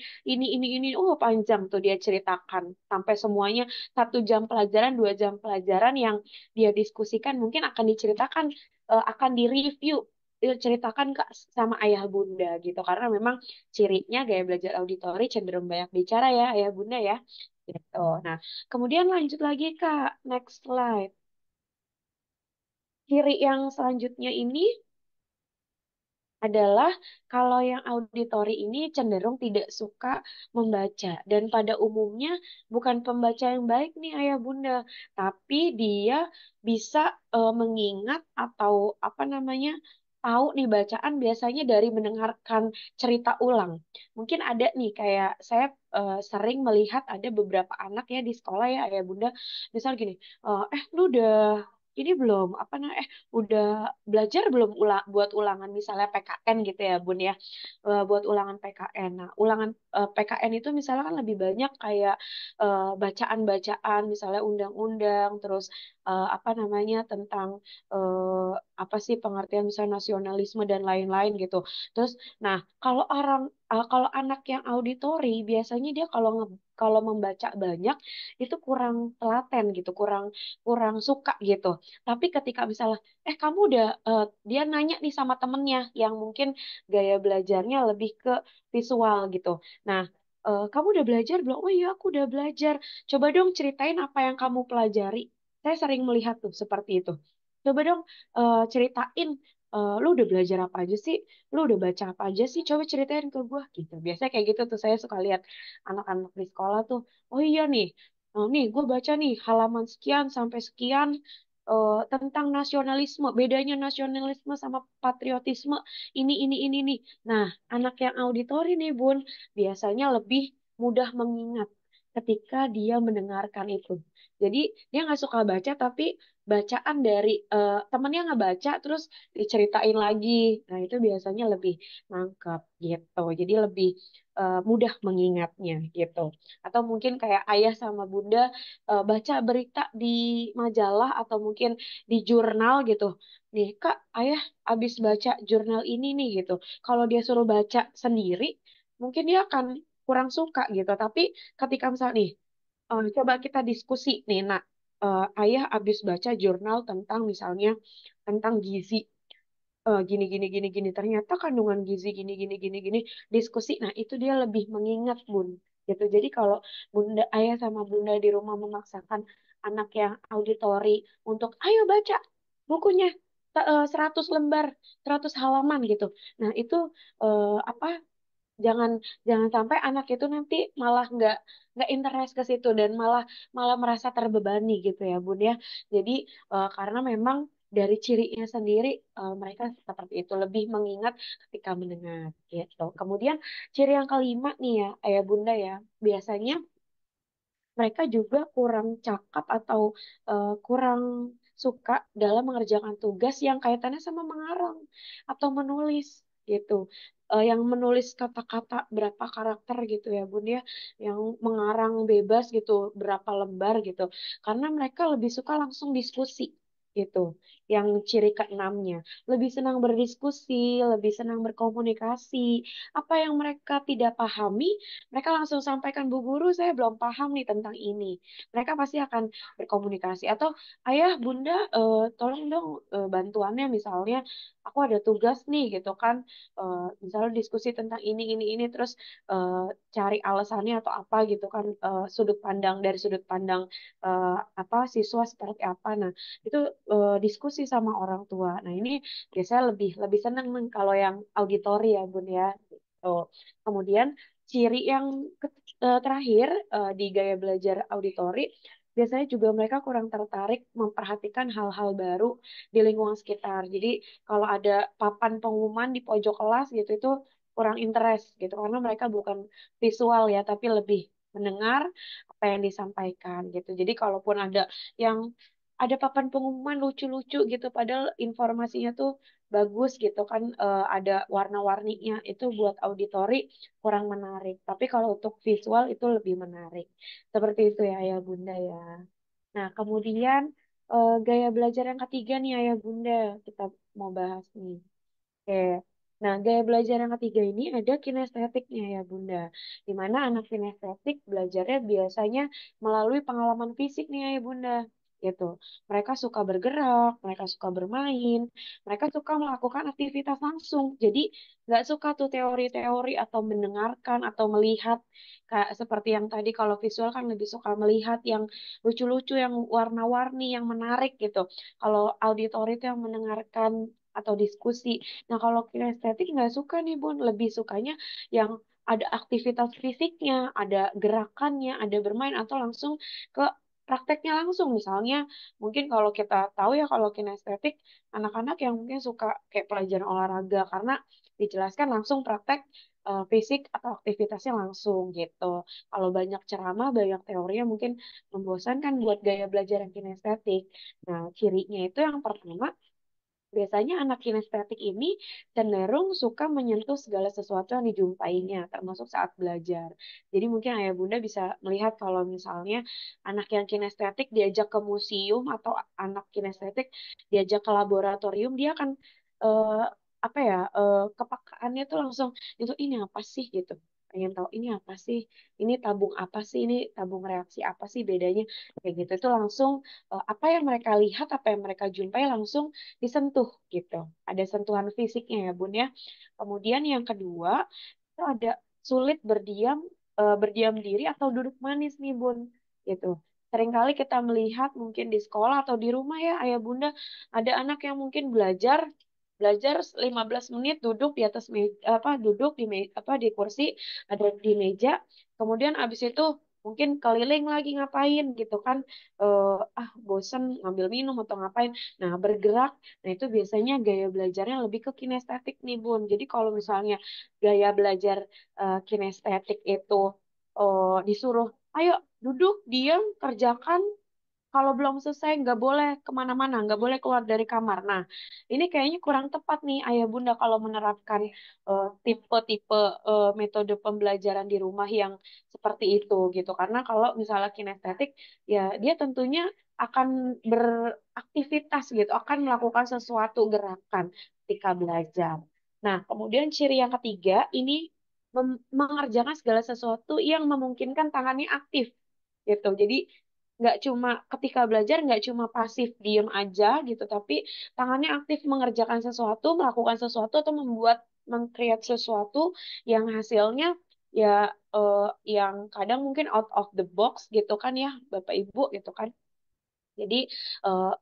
Oh panjang tuh dia ceritakan sampai semuanya 1 jam pelajaran, 2 jam pelajaran yang dia diskusikan mungkin akan diceritakan, akan direview ceritakan ke sama ayah bunda gitu, karena memang cirinya gaya belajar auditori cenderung banyak bicara ya ayah bunda ya gitu. Nah, kemudian lanjut lagi Kak, next slide. Ciri yang selanjutnya ini adalah kalau yang auditori ini cenderung tidak suka membaca, dan pada umumnya bukan pembaca yang baik nih ayah bunda, tapi dia bisa mengingat atau apa namanya, tahu nih bacaan biasanya dari mendengarkan cerita ulang. Mungkin ada nih, kayak saya sering melihat ada beberapa anak ya di sekolah ya ayah bunda, misal gini, lu udah ini belum udah belajar belum buat ulangan misalnya PKN gitu ya Bun ya. Buat ulangan PKN. Nah, ulangan PKN itu misalnya kan lebih banyak kayak bacaan-bacaan misalnya undang-undang, terus apa namanya, tentang apa sih pengertian misalnya nasionalisme dan lain-lain gitu. Terus nah, kalau anak yang auditori biasanya dia kalau membaca banyak itu kurang telaten gitu, kurang kurang suka gitu. Tapi ketika misalnya, kamu udah, dia nanya nih sama temennya yang mungkin gaya belajarnya lebih ke visual gitu. Nah, kamu udah belajar belum? Oh iya, aku udah belajar. Coba dong ceritain apa yang kamu pelajari. Saya sering melihat tuh seperti itu. Coba dong ceritain, lu udah belajar apa aja sih? Lu udah baca apa aja sih? Coba ceritain ke gue gitu. Biasanya kayak gitu tuh, saya suka lihat anak-anak di sekolah tuh. Oh iya nih, nih gue baca nih halaman sekian sampai sekian tentang nasionalisme, bedanya nasionalisme sama patriotisme, ini nih. Nah, anak yang auditori nih Bun, biasanya lebih mudah mengingat. ketika dia mendengarkan itu. Jadi dia nggak suka baca, tapi bacaan dari temennya ngebaca terus diceritain lagi. Nah itu biasanya lebih nangkep gitu. Jadi lebih mudah mengingatnya gitu. Atau mungkin kayak ayah sama bunda baca berita di majalah atau mungkin di jurnal gitu. Nih kak, ayah abis baca jurnal ini nih gitu. Kalau dia suruh baca sendiri, mungkin dia akan kurang suka gitu. Tapi ketika misalnya nih, coba kita diskusi nih, nak, ayah habis baca jurnal tentang misalnya tentang gizi, gini gini gini gini, ternyata kandungan gizi gini gini gini gini, diskusi. Nah itu dia lebih mengingat bun, gitu. Jadi kalau bunda, ayah sama bunda di rumah memaksakan anak yang auditori untuk ayo baca bukunya 100 lembar, 100 halaman gitu. Nah itu apa, jangan jangan sampai anak itu nanti malah nggak interest ke situ dan malah malah merasa terbebani gitu ya Bun ya. Jadi karena memang dari cirinya sendiri mereka seperti itu, lebih mengingat ketika mendengar gitu. Kemudian ciri yang kelima nih ya ayah bunda ya, biasanya mereka juga kurang cakap atau kurang suka dalam mengerjakan tugas yang kaitannya sama mengarang atau menulis gitu. Yang menulis kata-kata berapa karakter gitu ya Bun ya, yang mengarang bebas gitu berapa lembar gitu. Karena mereka lebih suka langsung diskusi gitu. Yang ciri keenamnya, lebih senang berdiskusi, lebih senang berkomunikasi. Apa yang mereka tidak pahami, mereka langsung sampaikan, Bu Guru, saya belum paham nih tentang ini. Mereka pasti akan berkomunikasi. Atau, Ayah, Bunda, tolong dong bantuannya misalnya, aku ada tugas nih gitu kan. Misalnya diskusi tentang ini, terus eh, cari alasannya atau apa gitu kan. Sudut pandang, dari sudut pandang apa siswa seperti apa. Nah, itu diskusi sama orang tua. Nah, ini biasanya lebih lebih seneng nih kalau yang auditori ya, Bun ya. Gitu. Kemudian ciri yang terakhir di gaya belajar auditori, biasanya juga mereka kurang tertarik memperhatikan hal-hal baru di lingkungan sekitar. Jadi kalau ada papan pengumuman di pojok kelas gitu itu kurang interest gitu karena mereka bukan visual ya, tapi lebih mendengar apa yang disampaikan gitu. Jadi kalaupun yang ada papan pengumuman lucu-lucu gitu padahal informasinya tuh bagus gitu kan, ada warna-warninya, itu buat auditori kurang menarik. Tapi kalau untuk visual itu lebih menarik. Seperti itu ya Ayah Bunda ya. Nah, kemudian gaya belajar yang ketiga nih Ayah Bunda, kita mau bahas nih. Oke. Nah, gaya belajar yang ketiga ini ada kinestetiknya ya Bunda. Di mana anak kinestetik belajarnya biasanya melalui pengalaman fisik nih ya Bunda. Gitu. Mereka suka bergerak, mereka suka bermain, mereka suka melakukan aktivitas langsung. Jadi nggak suka tuh teori-teori atau mendengarkan atau melihat kayak seperti yang tadi, kalau visual kan lebih suka melihat yang lucu-lucu, yang warna-warni, yang menarik gitu. Kalau auditory itu yang mendengarkan atau diskusi. Nah, kalau kinestetik nggak suka nih, Bun. Lebih sukanya yang ada aktivitas fisiknya, ada gerakannya, ada bermain, atau langsung ke prakteknya langsung. Misalnya, mungkin kalau kita tahu ya, kalau kinestetik, anak-anak yang mungkin suka kayak pelajaran olahraga, karena dijelaskan langsung praktek fisik atau aktivitasnya langsung gitu. Kalau banyak ceramah, banyak teorinya mungkin membosankan buat gaya belajar yang kinestetik. Nah, cirinya itu yang pertama, biasanya anak kinestetik ini cenderung suka menyentuh segala sesuatu yang dijumpainya, termasuk saat belajar. Jadi mungkin ayah bunda bisa melihat kalau misalnya anak yang kinestetik diajak ke museum atau anak kinestetik diajak ke laboratorium, dia akan eh, apa ya, kepekaannya tuh langsung itu, ini apa sih gitu. Pengen tahu ini apa sih, ini tabung apa sih, ini tabung reaksi apa sih bedanya, kayak gitu. Itu langsung apa yang mereka lihat, apa yang mereka jumpai langsung disentuh gitu. Ada sentuhan fisiknya ya Bun ya. Kemudian yang kedua, itu ada sulit berdiam diri atau duduk manis nih Bun gitu. Seringkali kita melihat mungkin di sekolah atau di rumah ya Ayah Bunda, ada anak yang mungkin belajar belajar 15 menit duduk di atas apa duduk di apa di kursi, ada di meja, kemudian abis itu mungkin keliling lagi ngapain gitu kan, bosen ngambil minum atau ngapain. Nah, bergerak. Nah, itu biasanya gaya belajarnya lebih ke kinestetik nih, Bun. Jadi kalau misalnya gaya belajar kinestetik itu disuruh ayo duduk, diam, kerjakan. Kalau belum selesai nggak boleh kemana-mana, nggak boleh keluar dari kamar. Nah, ini kayaknya kurang tepat nih ayah bunda kalau menerapkan tipe-tipe metode pembelajaran di rumah yang seperti itu gitu. Karena kalau misalnya kinestetik, ya dia tentunya akan beraktivitas gitu, akan melakukan sesuatu gerakan ketika belajar. Nah, kemudian ciri yang ketiga ini mengerjakan segala sesuatu yang memungkinkan tangannya aktif gitu. Jadi nggak cuma ketika belajar nggak cuma pasif diem aja gitu, tapi tangannya aktif mengerjakan sesuatu, melakukan sesuatu atau membuat mengcreate sesuatu yang hasilnya ya yang kadang mungkin out of the box gitu kan ya Bapak Ibu gitu kan. Jadi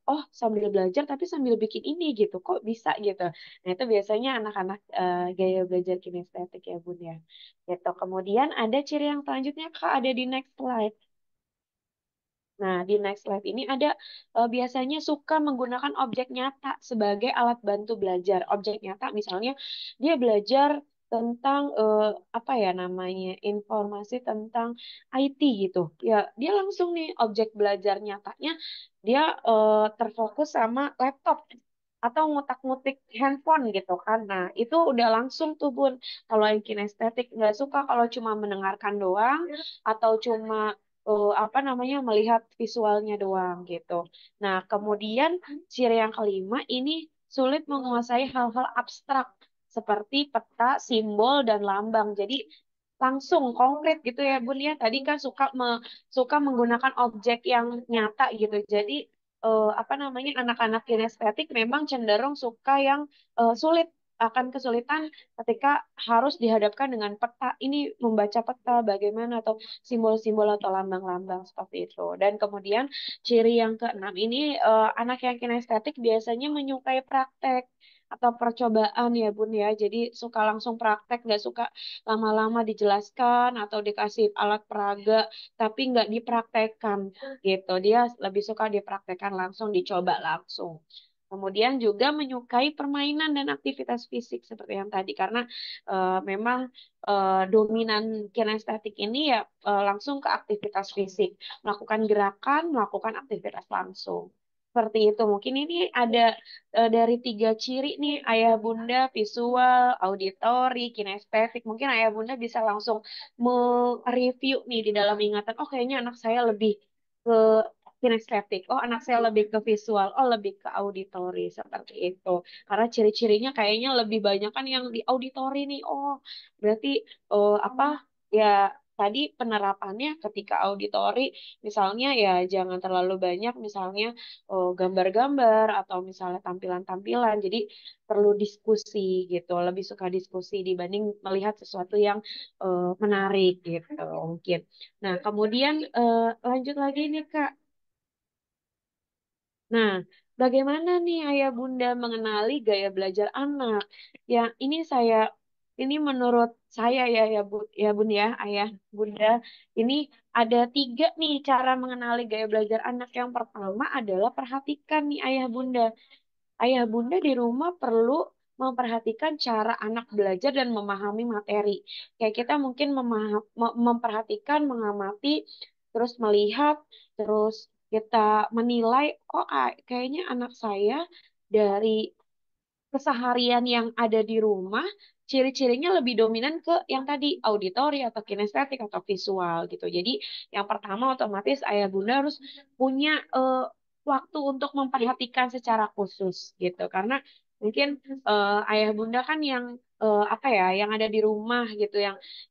oh sambil belajar tapi sambil bikin ini gitu kok bisa gitu. Nah itu biasanya anak-anak gaya belajar kinestetik ya Bun ya. Gitu. Kemudian ada ciri yang selanjutnya Kak ada di next slide. Nah, di next slide ini ada biasanya suka menggunakan objek nyata sebagai alat bantu belajar. Objek nyata misalnya dia belajar tentang apa ya namanya informasi tentang IT gitu. Ya, dia langsung nih objek belajar nyatanya dia terfokus sama laptop atau ngutak-ngutik handphone gitu kan. Nah, itu udah langsung tuh Bun. Kalau yang kinestetik nggak suka kalau cuma mendengarkan doang atau cuma apa namanya melihat visualnya doang gitu. Nah, kemudian ciri yang kelima ini sulit menguasai hal-hal abstrak seperti peta, simbol dan lambang. Jadi langsung konkret gitu ya Bun ya. Tadi kan suka menggunakan objek yang nyata gitu. Jadi apa namanya anak-anak kinestetik memang cenderung suka yang sulit akan kesulitan ketika harus dihadapkan dengan peta ini membaca peta bagaimana atau simbol-simbol atau lambang-lambang seperti itu. Dan kemudian ciri yang keenam ini anak yang kinestetik biasanya menyukai praktek atau percobaan ya Bun ya. Jadi suka langsung praktek, nggak suka lama-lama dijelaskan atau dikasih alat peraga, tapi nggak dipraktekkan gitu. Dia lebih suka dipraktekkan langsung, dicoba langsung. Kemudian juga menyukai permainan dan aktivitas fisik seperti yang tadi karena memang dominan kinestetik ini ya langsung ke aktivitas fisik, melakukan gerakan, melakukan aktivitas langsung. Seperti itu. Mungkin ini ada dari tiga ciri nih, ayah bunda, visual, auditori, kinestetik. Mungkin ayah bunda bisa langsung mereview nih di dalam ingatan, oh kayaknya anak saya lebih ke kinestetik, oh anak saya lebih ke visual, oh lebih ke auditori, seperti itu. Karena ciri-cirinya kayaknya lebih banyak kan yang di auditori nih, oh berarti apa ya tadi penerapannya ketika auditori misalnya ya jangan terlalu banyak misalnya gambar-gambar atau misalnya tampilan-tampilan jadi perlu diskusi gitu lebih suka diskusi dibanding melihat sesuatu yang menarik gitu mungkin. Nah kemudian lanjut lagi nih Kak. Nah, bagaimana nih ayah bunda mengenali gaya belajar anak? Ya, ini menurut saya ya bun ya, ayah bunda, ini ada tiga nih cara mengenali gaya belajar anak. Yang pertama adalah perhatikan nih ayah bunda. Ayah bunda di rumah perlu memperhatikan cara anak belajar dan memahami materi. Kayak kita mungkin memperhatikan, mengamati, terus melihat, terus kita menilai, kok kayaknya anak saya dari keseharian yang ada di rumah, ciri-cirinya lebih dominan ke yang tadi auditori atau kinestetik atau visual gitu. Jadi yang pertama otomatis ayah bunda harus punya waktu untuk memperhatikan secara khusus gitu. Karena mungkin ayah bunda kan yang apa ya, yang ada di rumah gitu,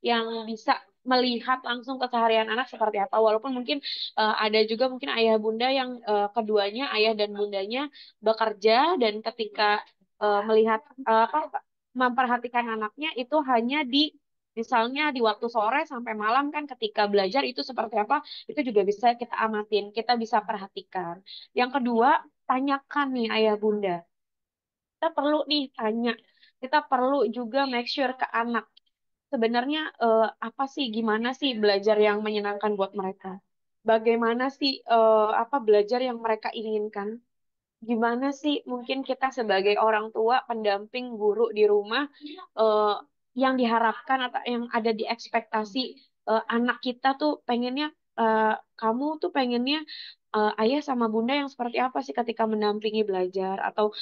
yang bisa melihat langsung keseharian anak seperti apa. Walaupun mungkin ada juga mungkin ayah bunda yang keduanya ayah dan bundanya bekerja dan ketika melihat apa memperhatikan anaknya itu hanya di misalnya di waktu sore sampai malam kan ketika belajar itu seperti apa itu juga bisa kita amatin kita bisa perhatikan yang kedua tanyakan nih ayah bunda kita perlu nih tanya kita perlu juga make sure ke anak sebenarnya apa sih gimana sih belajar yang menyenangkan buat mereka bagaimana sih apa belajar yang mereka inginkan gimana sih mungkin kita sebagai orang tua, pendamping guru di rumah yang diharapkan atau yang ada di ekspektasi anak kita tuh pengennya kamu tuh pengennya ayah sama bunda yang seperti apa sih ketika mendampingi belajar, atau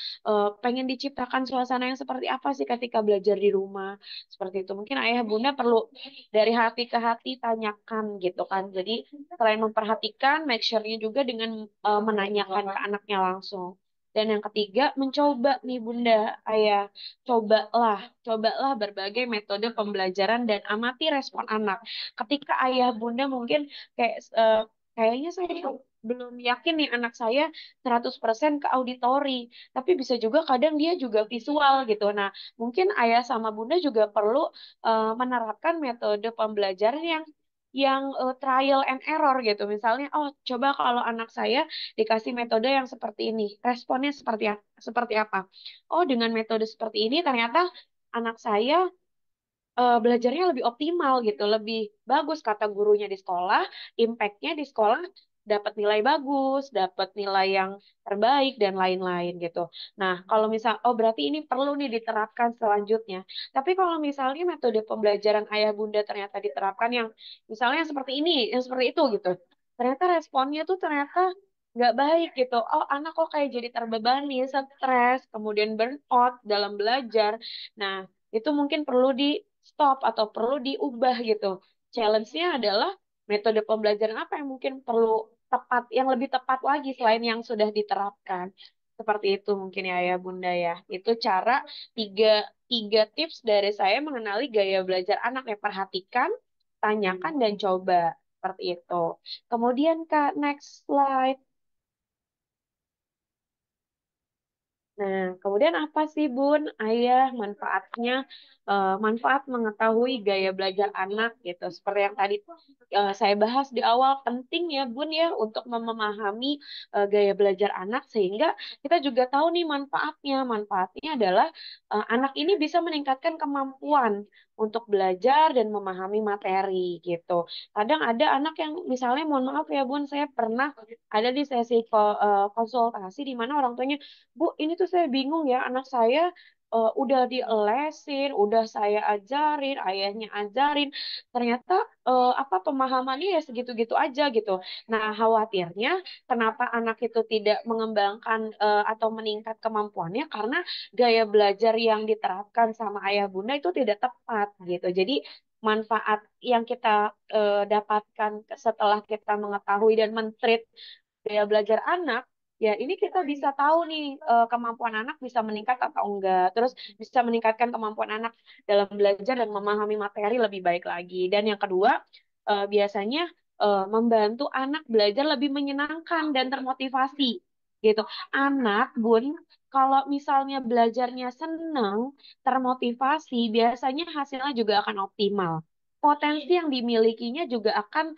pengen diciptakan suasana yang seperti apa sih ketika belajar di rumah, seperti itu. Mungkin ayah bunda perlu dari hati ke hati tanyakan gitu kan. Jadi selain memperhatikan, make sure-nya juga dengan menanyakan ke anaknya langsung. Dan yang ketiga, mencoba nih bunda, ayah, cobalah berbagai metode pembelajaran dan amati respon anak. Ketika ayah bunda mungkin kayak kayaknya saya belum yakin nih anak saya 100% ke auditori, tapi bisa juga kadang dia juga visual gitu. Nah, mungkin ayah sama bunda juga perlu menerapkan metode pembelajaran yang trial and error gitu. Misalnya, oh coba kalau anak saya dikasih metode yang seperti ini, responnya seperti apa? Oh, dengan metode seperti ini ternyata anak saya belajarnya lebih optimal gitu, lebih bagus kata gurunya di sekolah, impact-nya di sekolah dapat nilai bagus, dapat nilai yang terbaik dan lain-lain gitu. Nah, kalau misal, oh berarti ini perlu nih diterapkan selanjutnya. Tapi kalau misalnya metode pembelajaran ayah bunda ternyata diterapkan yang misalnya yang seperti ini, yang seperti itu gitu, ternyata responnya tuh ternyata nggak baik gitu. Oh, anak kok kayak jadi terbebani, stres, kemudian burnout dalam belajar. Nah, itu mungkin perlu di stop atau perlu diubah gitu. Challenge-nya adalah metode pembelajaran apa yang mungkin perlu tepat, yang lebih tepat lagi selain yang sudah diterapkan. Seperti itu mungkin ya Bunda ya. Itu cara tiga, tiga tips dari saya mengenali gaya belajar anak yang perhatikan, tanyakan, dan coba. Seperti itu. Kemudian Kak, next slide. Nah, kemudian apa sih Bun, Ayah, manfaatnya, manfaat mengetahui gaya belajar anak gitu. Seperti yang tadi saya bahas di awal, penting ya Bun ya untuk memahami gaya belajar anak sehingga kita juga tahu nih manfaatnya. Manfaatnya adalah anak ini bisa meningkatkan kemampuan untuk belajar dan memahami materi gitu. Kadang ada anak yang misalnya, mohon maaf ya Bun, saya pernah ada di sesi konsultasi di mana orang tuanya, Bu, ini tuh saya bingung ya, anak saya udah dielesin, udah saya ajarin, ayahnya ajarin, ternyata apa pemahamannya ya segitu-gitu aja gitu. Nah, khawatirnya kenapa anak itu tidak mengembangkan atau meningkat kemampuannya karena gaya belajar yang diterapkan sama ayah bunda itu tidak tepat gitu. Jadi manfaat yang kita dapatkan setelah kita mengetahui dan mentreat gaya belajar anak, ya ini kita bisa tahu nih kemampuan anak bisa meningkat atau enggak. Terus bisa meningkatkan kemampuan anak dalam belajar dan memahami materi lebih baik lagi. Dan yang kedua, biasanya membantu anak belajar lebih menyenangkan dan termotivasi gitu. Anak, Bun, kalau misalnya belajarnya senang, termotivasi, biasanya hasilnya juga akan optimal. Potensi yang dimilikinya juga akan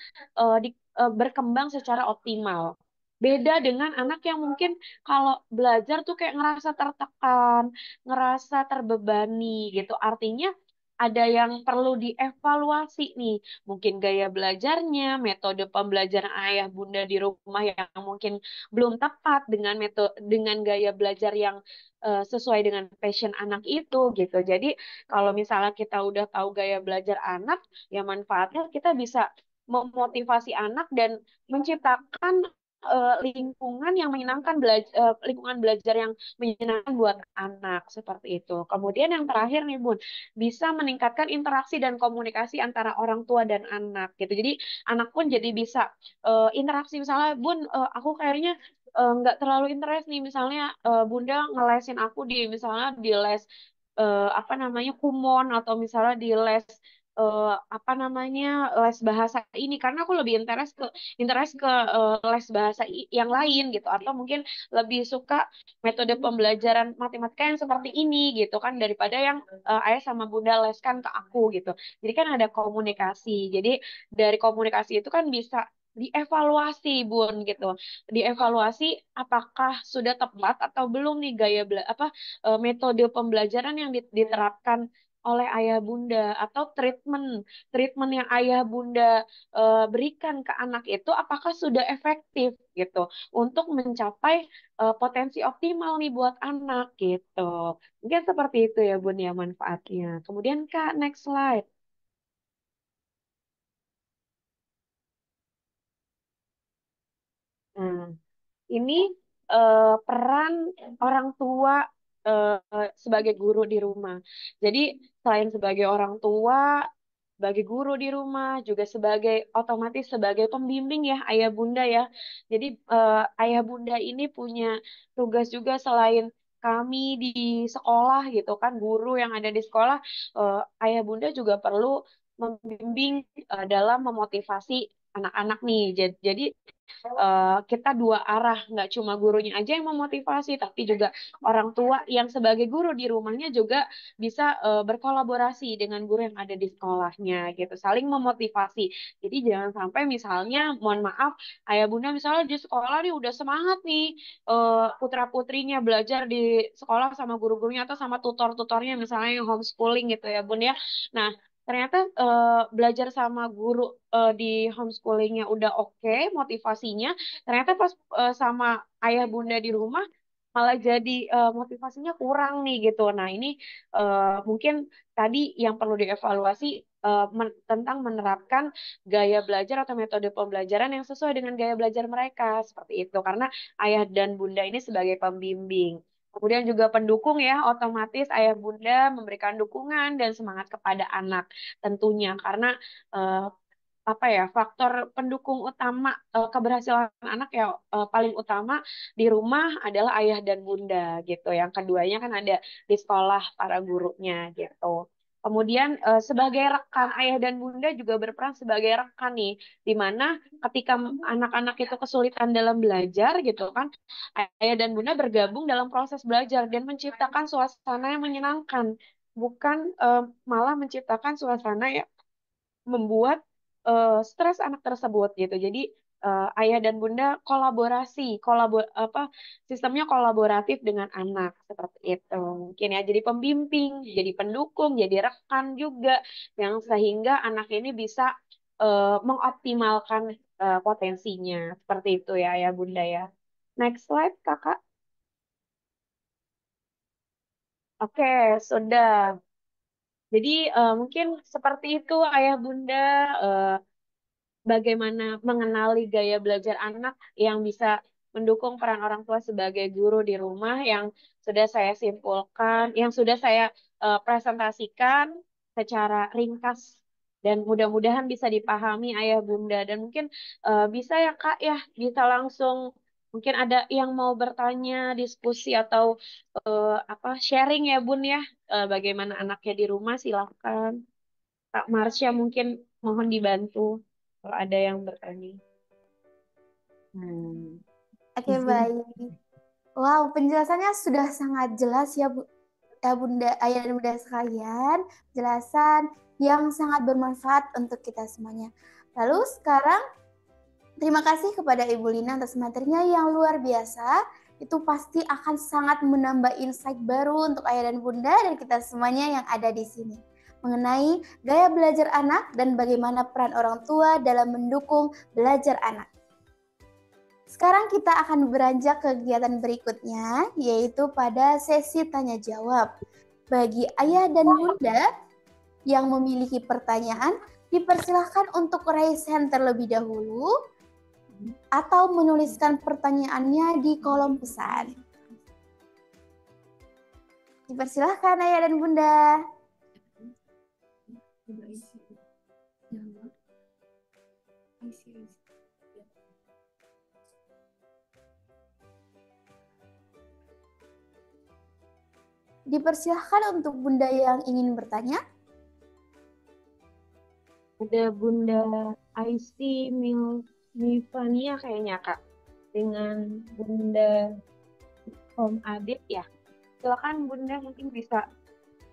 berkembang secara optimal. Beda dengan anak yang mungkin kalau belajar tuh kayak ngerasa tertekan, ngerasa terbebani gitu. Artinya ada yang perlu dievaluasi nih. Mungkin gaya belajarnya, metode pembelajaran ayah bunda di rumah yang mungkin belum tepat dengan metode dengan gaya belajar yang sesuai dengan passion anak itu gitu. Jadi kalau misalnya kita udah tahu gaya belajar anak, ya manfaatnya kita bisa memotivasi anak dan menciptakan lingkungan yang menyenangkan, lingkungan belajar yang menyenangkan buat anak seperti itu. Kemudian yang terakhir nih Bun, bisa meningkatkan interaksi dan komunikasi antara orang tua dan anak gitu. Jadi anak pun jadi bisa interaksi, misalnya Bun, aku kayaknya nggak terlalu interest nih, misalnya Bunda ngelesin aku di misalnya di les apa namanya kumon, atau misalnya di les apa namanya les bahasa ini, karena aku lebih interest ke les bahasa yang lain gitu, atau mungkin lebih suka metode pembelajaran matematika yang seperti ini gitu kan, daripada yang ayah sama bunda leskan ke aku gitu. Jadi kan ada komunikasi, jadi dari komunikasi itu kan bisa dievaluasi Bun gitu, dievaluasi apakah sudah tepat atau belum nih apa metode pembelajaran yang diterapkan oleh ayah bunda, atau treatment treatment yang ayah bunda berikan ke anak itu apakah sudah efektif gitu untuk mencapai potensi optimal nih buat anak gitu. Mungkin seperti itu ya Bun ya manfaatnya. Kemudian Kak, next slide. ini peran orang tua sebagai guru di rumah. Jadi selain sebagai orang tua, sebagai guru di rumah, juga sebagai otomatis sebagai pembimbing ya ayah bunda ya. Jadi ayah bunda ini punya tugas juga selain kami di sekolah gitu kan, guru yang ada di sekolah, ayah bunda juga perlu membimbing dalam memotivasi anak-anak nih. Jadi kita dua arah, nggak cuma gurunya aja yang memotivasi, tapi juga orang tua yang sebagai guru di rumahnya juga bisa berkolaborasi dengan guru yang ada di sekolahnya gitu, saling memotivasi. Jadi jangan sampai misalnya, mohon maaf, ayah bunda misalnya di sekolah nih udah semangat nih putra-putrinya belajar di sekolah sama guru-gurunya atau sama tutor-tutornya misalnya yang homeschooling gitu ya bun ya. Nah, ternyata belajar sama guru di homeschoolingnya udah oke motivasinya, ternyata pas sama ayah bunda di rumah malah jadi motivasinya kurang nih gitu. Nah ini mungkin tadi yang perlu dievaluasi tentang menerapkan gaya belajar atau metode pembelajaran yang sesuai dengan gaya belajar mereka seperti itu. Karena ayah dan bunda ini sebagai pembimbing. Kemudian juga pendukung ya, otomatis ayah bunda memberikan dukungan dan semangat kepada anak tentunya karena eh, apa ya, faktor pendukung utama keberhasilan anak ya paling utama di rumah adalah ayah dan bunda gitu. Yang keduanya kan ada di sekolah para gurunya gitu. Kemudian sebagai rekan ayah dan bunda juga berperan sebagai rekan nih, di mana ketika anak-anak itu kesulitan dalam belajar gitu kan, ayah dan bunda bergabung dalam proses belajar dan menciptakan suasana yang menyenangkan, bukan malah menciptakan suasana yang membuat stres anak tersebut gitu. Jadi ayah dan bunda kolaborasi, apa sistemnya kolaboratif dengan anak seperti itu. Mungkin ya jadi pembimbing, jadi pendukung, jadi rekan juga yang sehingga anak ini bisa mengoptimalkan potensinya. Seperti itu ya ayah bunda ya. Next slide, Kakak. Oke, sudah. Jadi mungkin seperti itu ayah bunda eh, bagaimana mengenali gaya belajar anak yang bisa mendukung peran orang tua sebagai guru di rumah yang sudah saya simpulkan, yang sudah saya presentasikan secara ringkas dan mudah-mudahan bisa dipahami ayah bunda dan mungkin bisa ya Kak ya bisa langsung mungkin ada yang mau bertanya, diskusi atau apa sharing ya Bun ya. Bagaimana anaknya di rumah silakan. Kak Marsha mungkin mohon dibantu kalau ada yang bertanya. Hmm. Oke, Izin. baik. Wow, penjelasannya sudah sangat jelas ya, ya Bunda, Ayah dan Bunda sekalian. Penjelasan yang sangat bermanfaat untuk kita semuanya. Lalu sekarang terima kasih kepada Ibu Lina atas materinya yang luar biasa. Itu pasti akan sangat menambah insight baru untuk Ayah dan Bunda dan kita semuanya yang ada di sini. Mengenai gaya belajar anak dan bagaimana peran orang tua dalam mendukung belajar anak. Sekarang kita akan beranjak ke kegiatan berikutnya, yaitu pada sesi tanya jawab. Bagi ayah dan bunda yang memiliki pertanyaan, dipersilahkan untuk raise hand terlebih dahulu atau menuliskan pertanyaannya di kolom pesan. Dipersilahkan ayah dan bunda. Dipersilahkan untuk bunda yang ingin bertanya. Ada Bunda Aisti Milvania kayaknya Kak. Dengan Bunda Om Adit ya. Silakan Bunda mungkin bisa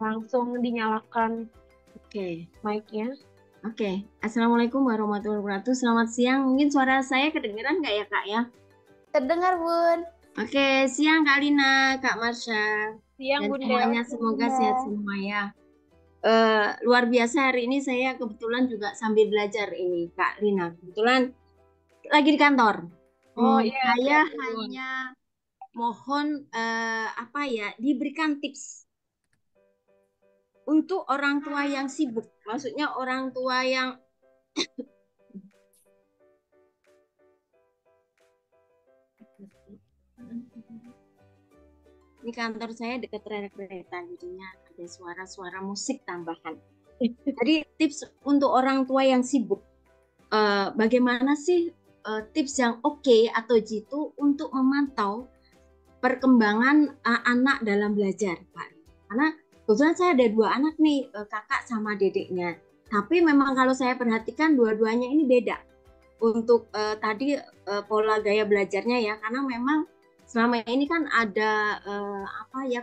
langsung dinyalakan Oke. mic-nya. Oke. Assalamualaikum warahmatullahi wabarakatuh. Selamat siang. Mungkin suara saya kedengeran nggak ya Kak ya? Terdengar Bun. Oke, siang Kak Lina, Kak Marsha. Siang Dan Bunda. semuanya semoga sehat semua ya. Luar biasa hari ini saya kebetulan juga sambil belajar ini Kak Lina. Kebetulan lagi di kantor. Oh iya, Saya siap, Bun. hanya mohon apa ya diberikan tips untuk orang tua yang sibuk. Maksudnya orang tua yang Ini kantor saya dekat rel kereta, jadinya ada suara-suara musik tambahan. Jadi tips untuk orang tua yang sibuk, bagaimana sih tips yang oke atau jitu untuk memantau perkembangan anak dalam belajar, Pak? Karena kebetulan saya ada 2 anak nih, kakak sama dedeknya. Tapi memang kalau saya perhatikan dua-duanya ini beda untuk tadi pola gaya belajarnya ya, karena memang selama ini kan ada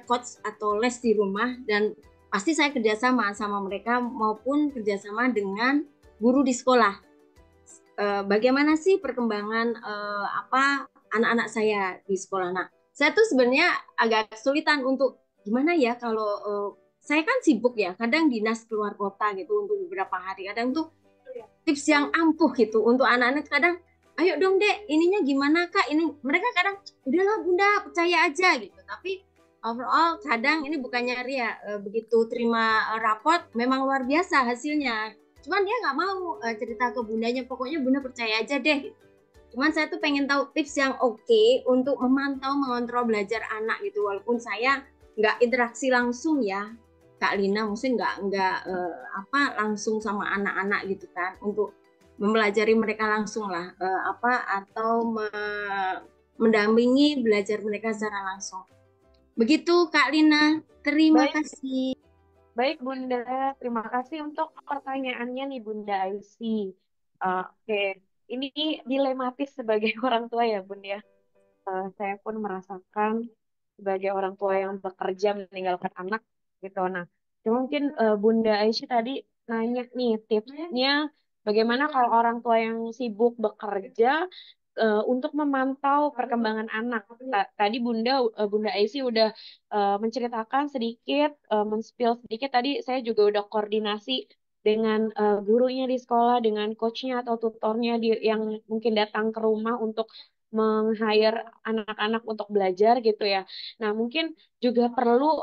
coach atau les di rumah, dan pasti saya kerjasama sama mereka maupun kerjasama dengan guru di sekolah. Bagaimana sih perkembangan anak-anak saya di sekolah? Nah, saya tuh sebenarnya agak kesulitan untuk gimana ya kalau saya kan sibuk ya, kadang dinas keluar kota gitu untuk beberapa hari, kadang tuh tips yang ampuh gitu untuk anak-anak, kadang ayo dong dek ininya gimana kak, ini mereka kadang udahlah bunda percaya aja gitu, tapi overall kadang ini bukan nyari ya, begitu terima raport memang luar biasa hasilnya, cuman dia nggak mau cerita ke bundanya, pokoknya bunda percaya aja deh gitu. Cuman saya tuh pengen tahu tips yang oke untuk memantau mengontrol belajar anak gitu, walaupun saya nggak interaksi langsung ya Kak Lina, mungkin nggak langsung sama anak-anak gitu kan, untuk mempelajari mereka langsung lah, atau mendampingi belajar mereka secara langsung. Begitu Kak Lina, terima Baik, kasih. baik Bunda. Terima kasih untuk pertanyaannya nih Bunda Aisy. Oke, ini dilematis sebagai orang tua ya Bunda ya. Saya pun merasakan sebagai orang tua yang bekerja meninggalkan anak gitu. Nah, mungkin Bunda Aisyah tadi nanya nih tipsnya bagaimana kalau orang tua yang sibuk bekerja untuk memantau perkembangan anak. Tadi Bunda Aisyah udah menceritakan sedikit, men-spill sedikit. Tadi saya juga udah koordinasi dengan gurunya di sekolah, dengan coachnya atau tutornya yang mungkin datang ke rumah untuk meng-hire anak-anak untuk belajar gitu ya. Nah, mungkin juga perlu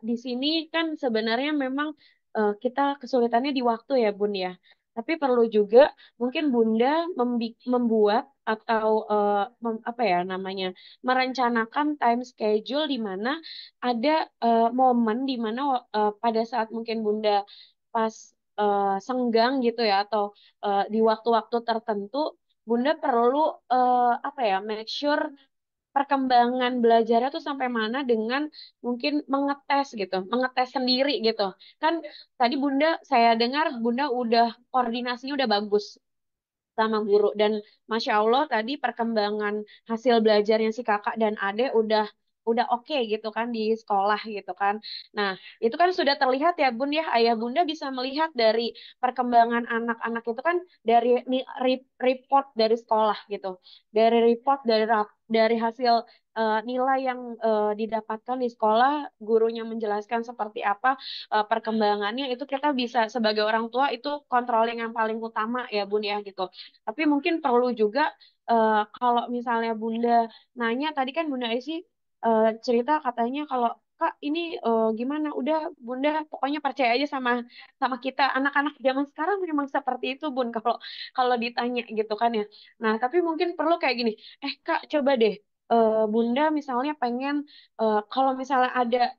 di sini kan sebenarnya memang kita kesulitannya di waktu ya, Bun ya. Tapi perlu juga mungkin Bunda membuat atau apa ya namanya, merencanakan time schedule di mana ada momen di mana pada saat mungkin Bunda pas senggang gitu ya atau di waktu-waktu tertentu Bunda perlu apa ya, make sure perkembangan belajarnya tuh sampai mana dengan mungkin mengetes gitu, mengetes sendiri gitu. Kan tadi Bunda, saya dengar Bunda udah koordinasinya udah bagus sama guru dan Masya Allah tadi perkembangan hasil belajarnya si kakak dan adek udah oke gitu kan di sekolah gitu kan. Nah, itu kan sudah terlihat ya Bun ya, ayah Bunda bisa melihat dari perkembangan anak-anak itu kan dari report dari sekolah gitu. Dari report dari hasil nilai yang didapatkan di sekolah, gurunya menjelaskan seperti apa perkembangannya, itu kita bisa sebagai orang tua itu controlling yang paling utama ya Bun ya gitu. Tapi mungkin perlu juga kalau misalnya Bunda nanya tadi kan Bunda Esi cerita katanya kalau Kak ini gimana? Udah Bunda pokoknya percaya aja sama sama kita. Anak-anak zaman sekarang memang seperti itu Bun kalau kalau ditanya gitu kan ya. Nah, tapi mungkin perlu kayak gini. Kak coba deh Bunda misalnya pengen kalau misalnya ada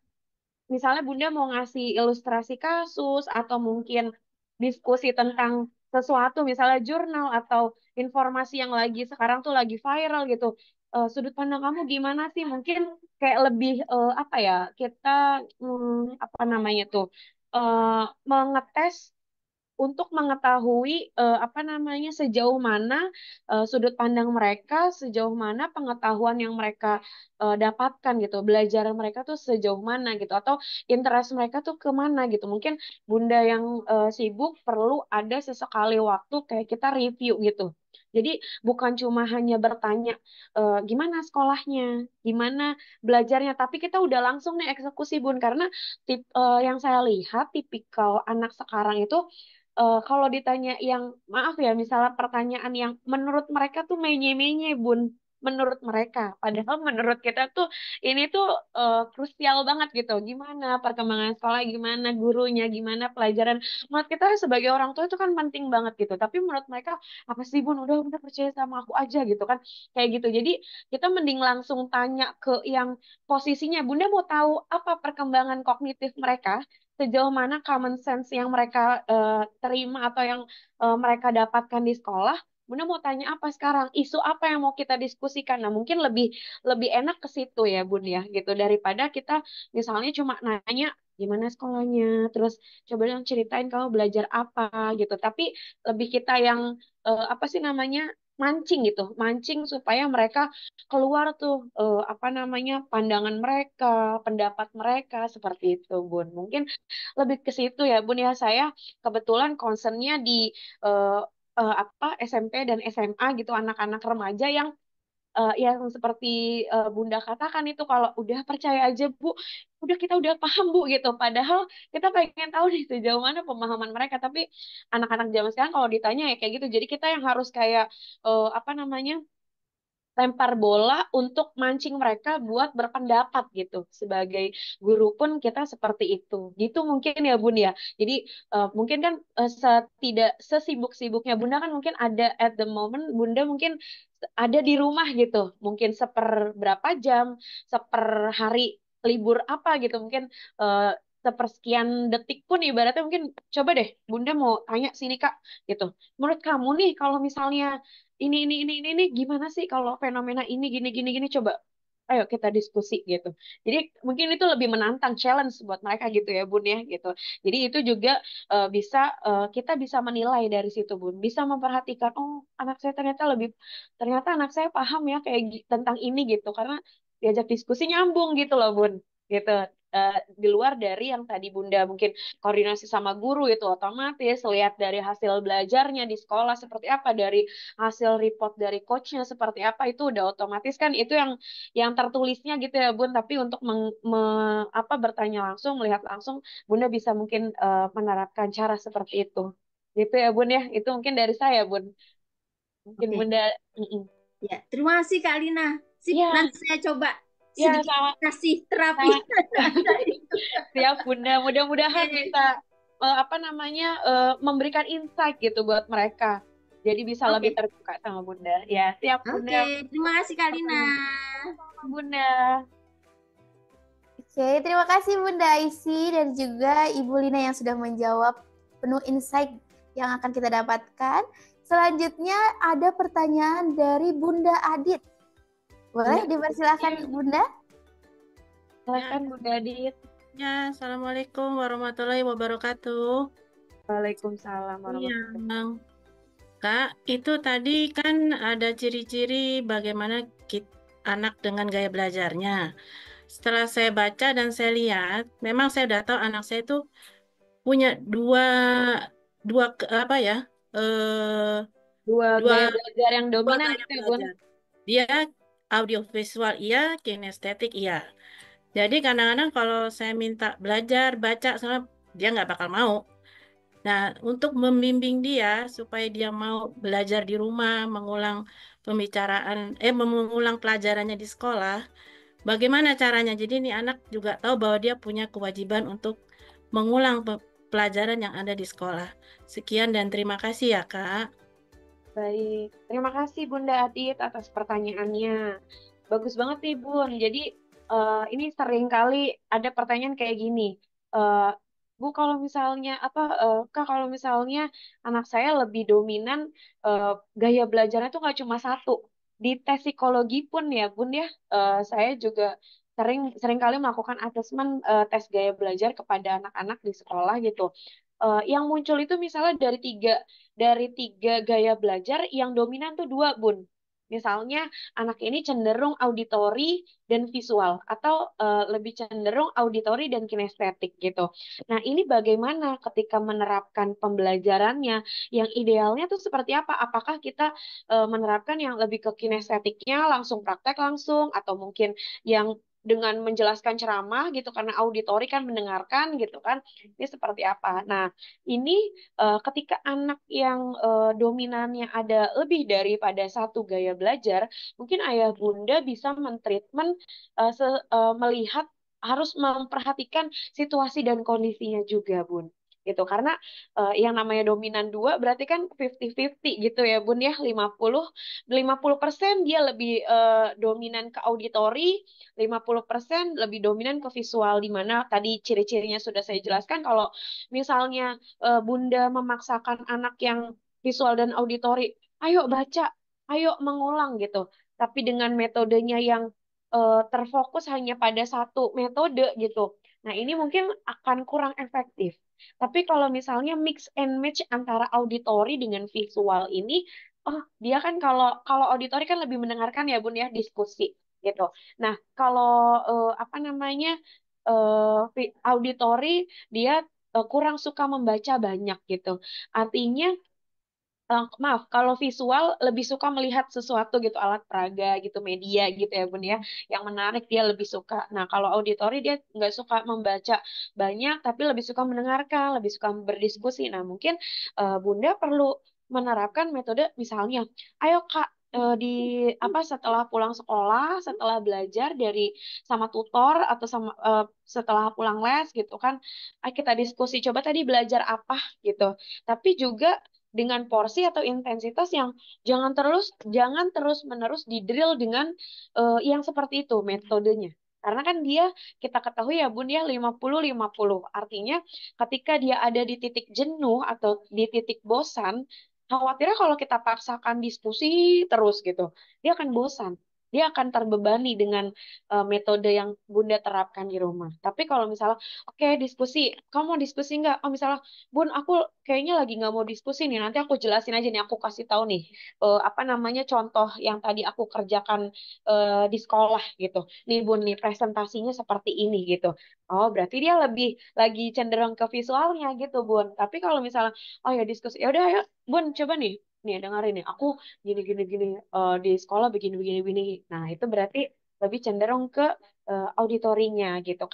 misalnya Bunda mau ngasih ilustrasi kasus atau mungkin diskusi tentang sesuatu, misalnya jurnal atau informasi yang lagi sekarang tuh lagi viral gitu. Sudut pandang kamu gimana sih? Mungkin kayak lebih apa ya? Kita apa namanya tuh mengetes untuk mengetahui apa namanya sejauh mana sudut pandang mereka, sejauh mana pengetahuan yang mereka dapatkan gitu, belajar mereka tuh sejauh mana gitu, atau interest mereka tuh kemana gitu. Mungkin Bunda yang sibuk perlu ada sesekali waktu kayak kita review gitu. Jadi bukan cuma hanya bertanya gimana sekolahnya, gimana belajarnya, tapi kita udah langsung nih eksekusi Bun, karena yang saya lihat tipikal anak sekarang itu kalau ditanya yang maaf ya misalnya pertanyaan yang menurut mereka tuh menye-menye Bun, menurut mereka. Padahal menurut kita tuh ini tuh krusial banget gitu. Gimana perkembangan sekolah, gimana gurunya, gimana pelajaran. Menurut kita sebagai orang tua itu kan penting banget gitu. Tapi menurut mereka, apa sih Bun, udah percaya sama aku aja gitu kan. Kayak gitu. Jadi kita mending langsung tanya ke yang posisinya. Bunda mau tahu apa perkembangan kognitif mereka, sejauh mana common sense yang mereka terima atau yang mereka dapatkan di sekolah. Bunda mau tanya apa sekarang? Isu apa yang mau kita diskusikan? Nah, mungkin lebih lebih enak ke situ ya, Bun ya, gitu daripada kita misalnya cuma nanya gimana sekolahnya, terus coba dong ceritain kamu belajar apa gitu. Tapi lebih kita yang apa sih namanya? Mancing gitu, mancing supaya mereka keluar tuh apa namanya pandangan mereka, pendapat mereka seperti itu, Bun. Mungkin lebih ke situ ya, Bun ya. Saya kebetulan concernnya di eh, apa SMP dan SMA gitu, anak-anak remaja yang seperti Bunda katakan itu kalau udah percaya aja Bu, udah kita udah paham Bu gitu. Padahal kita pengen tahu nih sejauh mana pemahaman mereka. Tapi anak-anak zaman sekarang kalau ditanya ya kayak gitu. Jadi kita yang harus kayak apa namanya lempar bola untuk mancing mereka buat berpendapat gitu. Sebagai guru pun kita seperti itu. Gitu mungkin ya Bun ya. Jadi mungkin kan tidak sesibuk-sibuknya Bunda kan mungkin ada at the moment Bunda mungkin ada di rumah gitu. Mungkin seperberapa jam, seper hari libur apa gitu. Mungkin sepersekian detik pun ibaratnya mungkin coba deh Bunda mau tanya sini Kak gitu. Menurut kamu nih kalau misalnya ini gimana sih kalau fenomena ini gini coba ayo kita diskusi gitu. Jadi mungkin itu lebih menantang challenge buat mereka gitu ya Bun ya gitu. Jadi itu juga bisa kita bisa menilai dari situ Bun. Bisa memperhatikan oh anak saya ternyata anak saya paham ya kayak tentang ini gitu karena diajak diskusi nyambung gitu loh Bun. Gitu. Di luar dari yang tadi Bunda mungkin koordinasi sama guru itu otomatis lihat dari hasil belajarnya di sekolah seperti apa dari hasil report dari coachnya seperti apa itu udah otomatis kan itu yang tertulisnya gitu ya Bun tapi untuk apa bertanya langsung melihat langsung Bunda bisa mungkin menerapkan cara seperti itu gitu ya Bun ya itu mungkin dari saya Bun mungkin Oke. Bunda mm-mm. Ya, terima kasih Kak Lina. Sip, Ya nanti saya coba ya sedikit sama kasih terapi. sama siap Bunda mudah-mudahan Oke, bisa apa namanya memberikan insight gitu buat mereka jadi bisa lebih oke, terbuka sama Bunda ya siap oke. Bunda Terima kasih Kak Lina. Bunda. Oke, terima kasih Bunda Aisy dan juga Ibu Lina yang sudah menjawab penuh insight yang akan kita dapatkan. Selanjutnya ada pertanyaan dari Bunda Adit. Boleh dipersilakan Bunda? Silakan Bunda Adit. Ya, Assalamualaikum warahmatullahi wabarakatuh. Waalaikumsalam Iya, warahmatullahi Kak, itu tadi kan ada ciri-ciri bagaimana anak dengan gaya belajarnya. Setelah saya baca dan saya lihat, memang saya udah tahu anak saya itu punya dua dua apa ya? Eh, dua dua gaya belajar yang dua dominan gaya gitu ya Bun. belajar. Dia audiovisual iya, kinestetik iya. Jadi kadang-kadang kalau saya minta belajar baca, soalnya dia nggak bakal mau. Nah, untuk membimbing dia supaya dia mau belajar di rumah, mengulang pelajarannya di sekolah, bagaimana caranya? Jadi ini anak juga tahu bahwa dia punya kewajiban untuk mengulang pelajaran yang ada di sekolah. Sekian dan terima kasih ya, Kak. Baik, terima kasih Bunda Adit atas pertanyaannya. Bagus banget nih Bun. Jadi ini sering kali ada pertanyaan kayak gini. Eh, Bu kalau misalnya Kak kalau misalnya anak saya lebih dominan eh, gaya belajarnya tuh nggak cuma satu. Di tes psikologi pun ya Bun ya, saya juga sering kali melakukan asesmen tes gaya belajar kepada anak-anak di sekolah gitu. Yang muncul itu misalnya dari tiga gaya belajar yang dominan tuh dua, Bun. Misalnya anak ini cenderung auditori dan visual atau lebih cenderung auditori dan kinestetik gitu. Nah, ini bagaimana ketika menerapkan pembelajarannya? Yang idealnya tuh seperti apa? Apakah kita menerapkan yang lebih ke kinestetiknya langsung praktek langsung atau mungkin yang dengan menjelaskan ceramah gitu, karena auditori kan mendengarkan gitu kan, ini seperti apa. Nah, ini ketika anak yang dominannya ada lebih daripada satu gaya belajar, mungkin ayah bunda bisa mentreatment melihat, harus memperhatikan situasi dan kondisinya juga, Bun. Gitu. Karena yang namanya dominan dua berarti kan 50-50 gitu ya, Bun ya. 50% dia lebih dominan ke auditori, 50% lebih dominan ke visual, di mana tadi ciri-cirinya sudah saya jelaskan. Kalau misalnya Bunda memaksakan anak yang visual dan auditori, ayo baca, ayo mengulang gitu. Tapi dengan metodenya yang terfokus hanya pada satu metode gitu. Nah, ini mungkin akan kurang efektif. Tapi kalau misalnya mix and match antara auditori dengan visual ini, oh dia kan kalau kalau auditori kan lebih mendengarkan ya Bun ya, diskusi gitu. Nah, kalau apa namanya auditori dia kurang suka membaca banyak gitu. Artinya maaf, kalau visual lebih suka melihat sesuatu gitu, alat peraga gitu, media gitu ya Bun ya, yang menarik dia lebih suka. Nah, kalau auditori dia nggak suka membaca banyak, tapi lebih suka mendengarkan, lebih suka berdiskusi. Nah, mungkin Bunda perlu menerapkan metode misalnya, ayo Kak, di apa setelah pulang sekolah, setelah belajar dari sama tutor atau sama setelah pulang les gitu kan, ayo kita diskusi, coba tadi belajar apa gitu. Tapi juga dengan porsi atau intensitas yang jangan terus menerus di drill dengan yang seperti itu metodenya. Karena kan dia, kita ketahui ya Bun ya, 50-50. Artinya ketika dia ada di titik jenuh atau di titik bosan, khawatirnya kalau kita paksakan diskusi terus gitu, dia akan bosan. Dia akan terbebani dengan metode yang Bunda terapkan di rumah. Tapi kalau misalnya, oke diskusi, kamu mau diskusi nggak? Oh misalnya, Bun, aku kayaknya lagi nggak mau diskusi nih. Nanti aku jelasin aja nih. Aku kasih tahu nih apa namanya contoh yang tadi aku kerjakan di sekolah gitu. Nih Bun, nih presentasinya seperti ini gitu. Oh berarti dia lebih lagi cenderung ke visualnya gitu Bun. Tapi kalau misalnya, oh ya diskusi, ya udah ayo Bun coba nih. Nih dengerin nih. Aku gini gini gini di sekolah begini begini begini. Nah itu berarti lebih cenderung ke auditorinya gitu.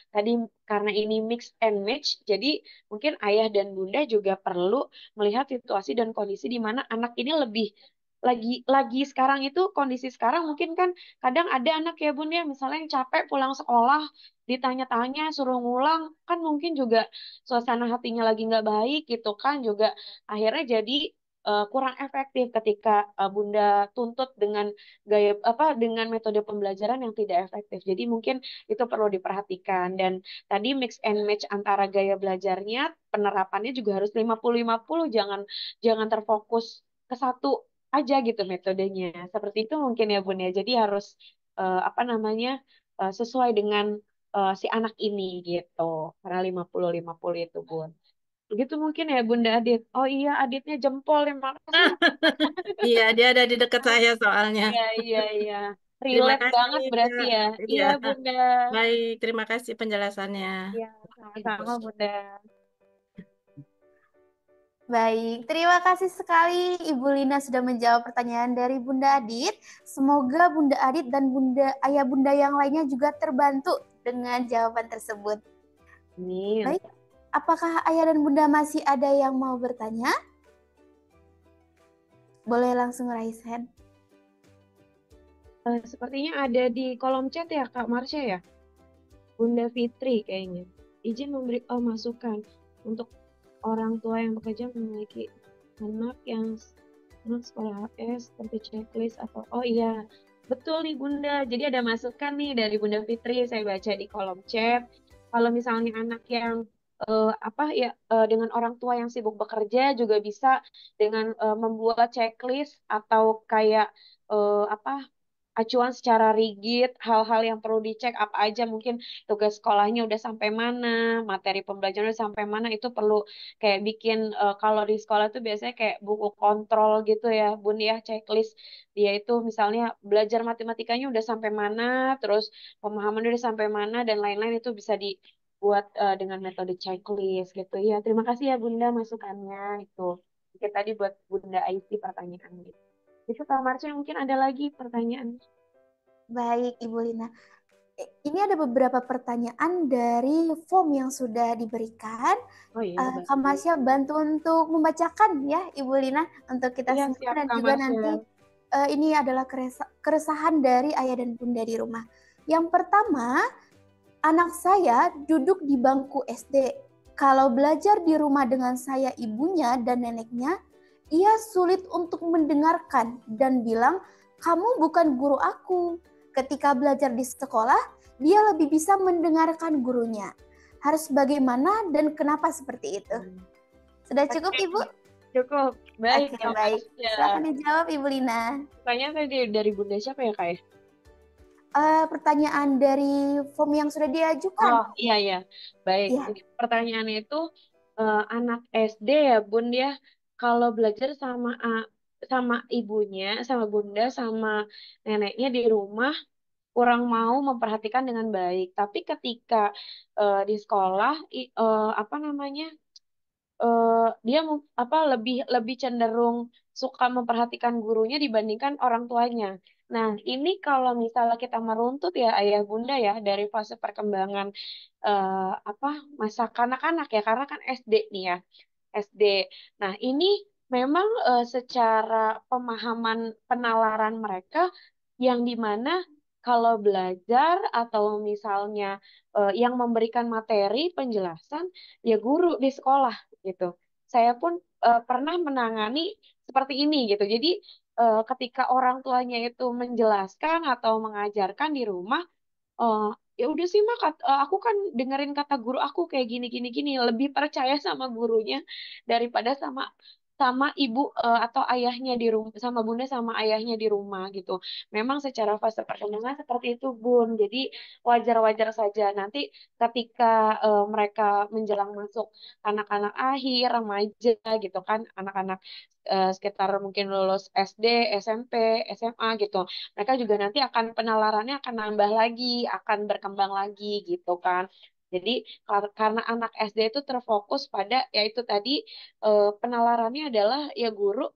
Tadi karena ini mix and match, jadi mungkin ayah dan bunda juga perlu melihat situasi dan kondisi di mana anak ini lebih lagi sekarang itu, kondisi sekarang mungkin kan kadang ada anak ya bun ya, misalnya yang capek pulang sekolah ditanya-tanya suruh ngulang, kan mungkin juga suasana hatinya lagi nggak baik gitu kan, juga akhirnya jadi kurang efektif ketika bunda tuntut dengan gaya apa dengan metode pembelajaran yang tidak efektif. Jadi mungkin itu perlu diperhatikan. Dan tadi mix and match antara gaya belajarnya, penerapannya juga harus 50-50, jangan jangan terfokus ke satu aja gitu metodenya. Seperti itu mungkin ya Bun ya. Jadi harus apa namanya sesuai dengan si anak ini gitu. Karena 50-50 itu Bun. Begitu mungkin ya Bunda Adit. Oh iya, Aditnya jempol. Terima kasih. Iya, dia ada di dekat saya soalnya. Iya, iya, iya. Terima Relate kasih, banget berarti Kak. ya. Iya, Iya, Bunda. baik. Terima kasih penjelasannya. Iya, sama-sama, Bunda. Baik, terima kasih sekali Ibu Lina sudah menjawab pertanyaan dari Bunda Adit. Semoga Bunda Adit dan ayah bunda yang lainnya juga terbantu dengan jawaban tersebut. Amin. Baik, apakah ayah dan bunda masih ada yang mau bertanya? Boleh langsung raise hand. Sepertinya ada di kolom chat ya, Kak Marsha ya? Bunda Fitri kayaknya. Izin memberi masukan untuk orang tua yang bekerja memiliki anak yang anak sekolah HS seperti checklist atau oh iya betul nih Bunda. Jadi ada masukan nih dari Bunda Fitri, saya baca di kolom chat. Kalau misalnya anak yang dengan orang tua yang sibuk bekerja juga bisa dengan membuat checklist atau kayak acuan secara rigid, hal-hal yang perlu dicek apa aja, mungkin tugas sekolahnya udah sampai mana, materi pembelajaran udah sampai mana, itu perlu kayak bikin kalau di sekolah tuh biasanya kayak buku kontrol gitu ya Bun ya, checklist dia itu misalnya belajar matematikanya udah sampai mana, terus pemahaman udah sampai mana dan lain-lain, itu bisa dibuat dengan metode checklist gitu ya. Terima kasih ya Bunda masukannya itu. Oke, tadi buat Bunda IT pertanyaannya. Itu Kak Marsha mungkin ada lagi pertanyaan. Baik, Ibu Lina. Ini ada beberapa pertanyaan dari form yang sudah diberikan. Oh iya, Kak bagus. Masya bantu untuk membacakan ya Ibu Lina untuk kita Iya, semua siap dan Kak juga Marsha. nanti ini adalah keresahan dari ayah dan bunda di rumah. Yang pertama, anak saya duduk di bangku SD. Kalau belajar di rumah dengan saya ibunya dan neneknya, ia sulit untuk mendengarkan dan bilang, "Kamu bukan guru aku." Ketika belajar di sekolah, dia lebih bisa mendengarkan gurunya. Harus bagaimana dan kenapa seperti itu? Sudah cukup, Oke, Ibu? cukup. Baik, Oke, Kak baik. Marsha. Silakan dijawab, Ibu Lina. Pertanyaan tadi dari Bunda siapa ya, Kak? Pertanyaan dari form yang sudah diajukan. Oh, iya, iya. Baik. Ya, Jadi pertanyaannya itu anak SD ya, Bun ya. Kalau belajar sama ibunya, sama Bunda, sama neneknya di rumah kurang mau memperhatikan dengan baik. Tapi ketika di sekolah apa namanya? Dia apa lebih lebih cenderung suka memperhatikan gurunya dibandingkan orang tuanya. Nah, ini kalau misalnya kita meruntut ya ayah bunda ya dari fase perkembangan apa masa kanak-kanak ya karena kan SD nih ya. SD. Nah, ini memang secara pemahaman penalaran mereka yang dimana kalau belajar atau misalnya yang memberikan materi penjelasan ya guru di sekolah gitu. Saya pun pernah menangani seperti ini gitu. Jadi ketika orang tuanya itu menjelaskan atau mengajarkan di rumah, oh, ya udah sih mak, aku kan dengerin kata guru aku kayak gini gini gini, lebih percaya sama gurunya daripada sama sama ibu atau ayahnya di rumah, sama bunda sama ayahnya di rumah gitu. Memang secara fase perkembangan seperti itu Bun. Jadi wajar-wajar saja. Nanti ketika mereka menjelang masuk anak-anak akhir, remaja gitu kan, anak-anak sekitar mungkin lulus SD, SMP, SMA gitu mereka juga nanti akan penalarannya akan nambah lagi, akan berkembang lagi gitu kan. Jadi karena anak SD itu terfokus pada yaitu tadi penalarannya adalah ya guru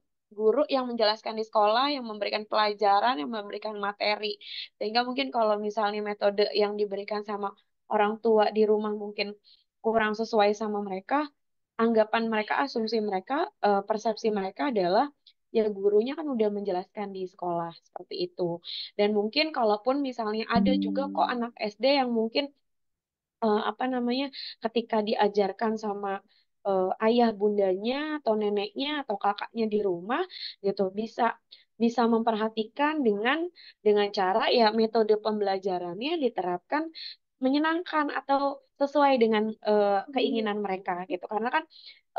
yang menjelaskan di sekolah, yang memberikan pelajaran, yang memberikan materi. Sehingga mungkin kalau misalnya metode yang diberikan sama orang tua di rumah mungkin kurang sesuai sama mereka, anggapan mereka, asumsi mereka, persepsi mereka adalah ya gurunya kan udah menjelaskan di sekolah seperti itu. Dan mungkin kalaupun misalnya ada juga kok anak SD yang mungkin apa namanya ketika diajarkan sama ayah bundanya atau neneknya atau kakaknya di rumah gitu bisa bisa memperhatikan dengan cara ya metode pembelajarannya diterapkan menyenangkan atau sesuai dengan keinginan mereka gitu karena kan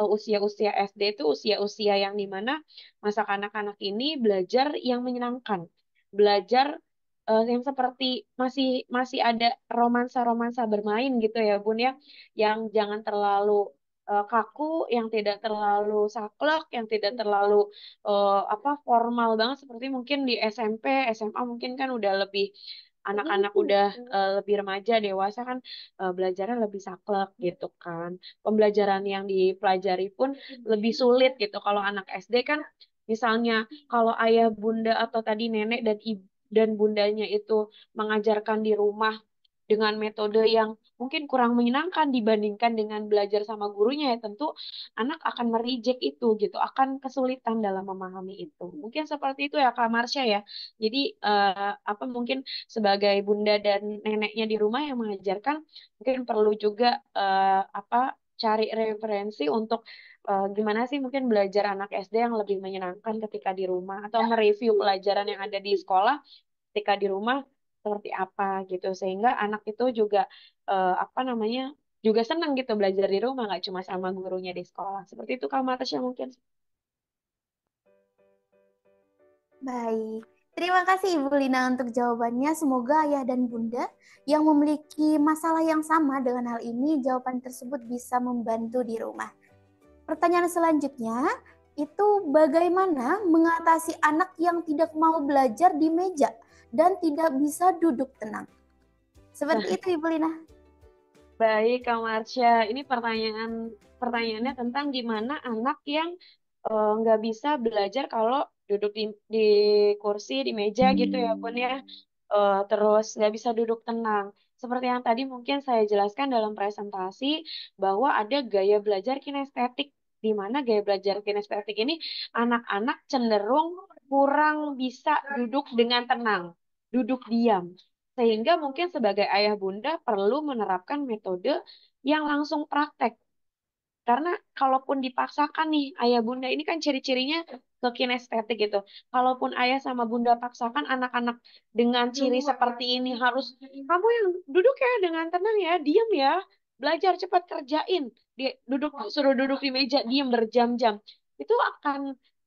usia-usia SD itu usia-usia yang dimana masa kanak-kanak ini belajar yang menyenangkan belajar yang seperti masih masih ada romansa-romansa bermain gitu ya Bun ya, yang jangan terlalu kaku, yang tidak terlalu saklek, yang tidak terlalu apa formal banget seperti mungkin di SMP, SMA mungkin kan udah lebih anak-anak udah lebih remaja dewasa kan belajarnya lebih saklek gitu kan. Pembelajaran yang dipelajari pun lebih sulit gitu. Kalau anak SD kan misalnya kalau ayah bunda atau tadi nenek dan ibu dan bundanya itu mengajarkan di rumah dengan metode yang mungkin kurang menyenangkan dibandingkan dengan belajar sama gurunya ya tentu anak akan mereject itu gitu, akan kesulitan dalam memahami itu. Mungkin seperti itu ya Kak Marsha ya. Jadi apa mungkin sebagai bunda dan neneknya di rumah yang mengajarkan mungkin perlu juga apa cari referensi untuk gimana sih mungkin belajar anak SD yang lebih menyenangkan ketika di rumah atau mereview pelajaran yang ada di sekolah ketika di rumah seperti apa gitu sehingga anak itu juga apa namanya juga senang gitu belajar di rumah nggak cuma sama gurunya di sekolah seperti itu Kak Marsha mungkin. baik. Terima kasih Ibu Lina untuk jawabannya. Semoga ayah dan bunda yang memiliki masalah yang sama dengan hal ini, jawaban tersebut bisa membantu di rumah. Pertanyaan selanjutnya, itu bagaimana mengatasi anak yang tidak mau belajar di meja dan tidak bisa duduk tenang? Seperti itu Ibu Lina. Baik Kak Marsha, ini pertanyaannya tentang gimana anak yang nggak bisa belajar kalau duduk di kursi di meja gitu ya Bun ya. terus nggak bisa duduk tenang. Seperti yang tadi mungkin saya jelaskan dalam presentasi, bahwa ada gaya belajar kinestetik, di mana gaya belajar kinestetik ini anak-anak cenderung kurang bisa duduk dengan tenang, duduk diam. Sehingga mungkin sebagai ayah bunda perlu menerapkan metode yang langsung praktek. Karena kalaupun dipaksakan nih, ayah bunda ini kan ciri-cirinya ke kinestetik gitu. Kalaupun ayah sama bunda paksakan anak-anak dengan ciri seperti ini harus, kamu yang duduk ya dengan tenang ya, diam ya, belajar cepat kerjain. Duduk, suruh duduk di meja diam berjam-jam. Itu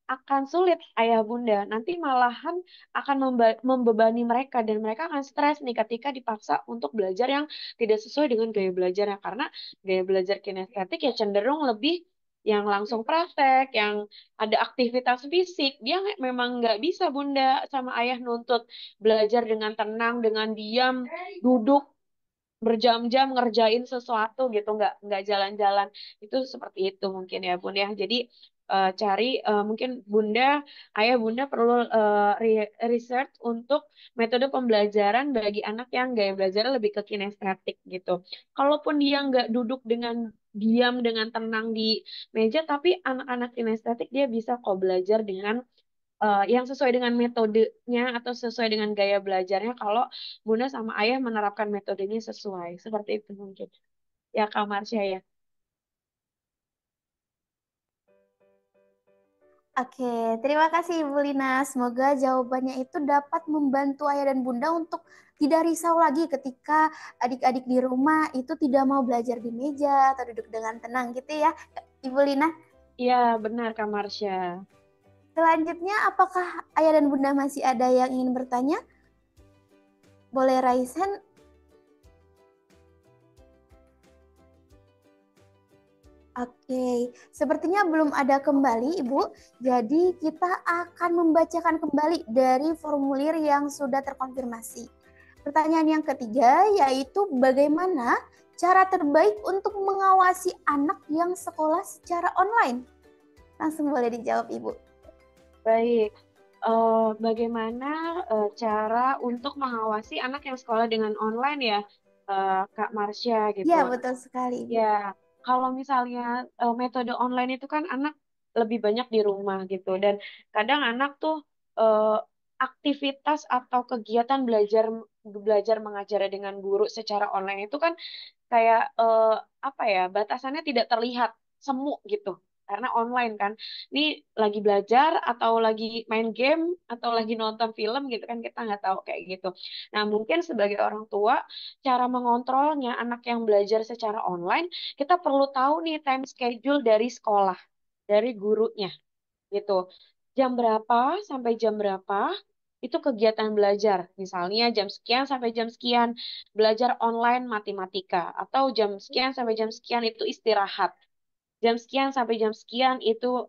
akan sulit ayah bunda. Nanti malahan akan membebani mereka, dan mereka akan stres nih ketika dipaksa untuk belajar yang tidak sesuai dengan gaya belajarnya. Karena gaya belajar kinestetik ya cenderung lebih yang langsung praktek, yang ada aktivitas fisik. Dia memang nggak bisa bunda sama ayah nuntut belajar dengan tenang, dengan diam, duduk berjam-jam ngerjain sesuatu gitu, nggak jalan-jalan. Itu seperti itu mungkin ya bun ya. Jadi cari mungkin bunda, ayah bunda perlu research untuk metode pembelajaran bagi anak yang gaya belajar lebih ke kinestetik gitu. Kalaupun dia nggak duduk dengan diam dengan tenang di meja, tapi anak-anak kinestetik dia bisa kok belajar dengan yang sesuai dengan metodenya atau sesuai dengan gaya belajarnya, kalau bunda sama ayah menerapkan metodenya sesuai. Seperti itu mungkin. Ya, Kak Marsha ya. Oke, terima kasih Ibu Lina. Semoga jawabannya itu dapat membantu ayah dan bunda untuk tidak risau lagi ketika adik-adik di rumah itu tidak mau belajar di meja atau duduk dengan tenang gitu ya, Ibu Lina. Iya, benar Kak Marsha. Selanjutnya, apakah ayah dan bunda masih ada yang ingin bertanya? Boleh raise hand. Oke, sepertinya belum ada kembali Ibu. Jadi kita akan membacakan kembali dari formulir yang sudah terkonfirmasi. Pertanyaan yang ketiga yaitu bagaimana cara terbaik untuk mengawasi anak yang sekolah secara online? Langsung boleh dijawab Ibu. Baik. Bagaimana cara untuk mengawasi anak yang sekolah dengan online ya, Kak Marsha gitu. Ya, betul sekali Ibu. Ya, kalau misalnya metode online itu kan anak lebih banyak di rumah gitu, dan kadang anak tuh eh, aktivitas atau kegiatan belajar belajar mengajar dengan guru secara online itu kan kayak apa ya, batasannya tidak terlihat semu gitu, karena online kan. Ini lagi belajar atau lagi main game atau lagi nonton film gitu kan, kita nggak tahu kayak gitu. Nah, mungkin sebagai orang tua, cara mengontrolnya anak yang belajar secara online, kita perlu tahu nih time schedule dari sekolah, dari gurunya gitu. Jam berapa sampai jam berapa itu kegiatan belajar. Misalnya jam sekian sampai jam sekian belajar online matematika, atau jam sekian sampai jam sekian itu istirahat. Jam sekian sampai jam sekian itu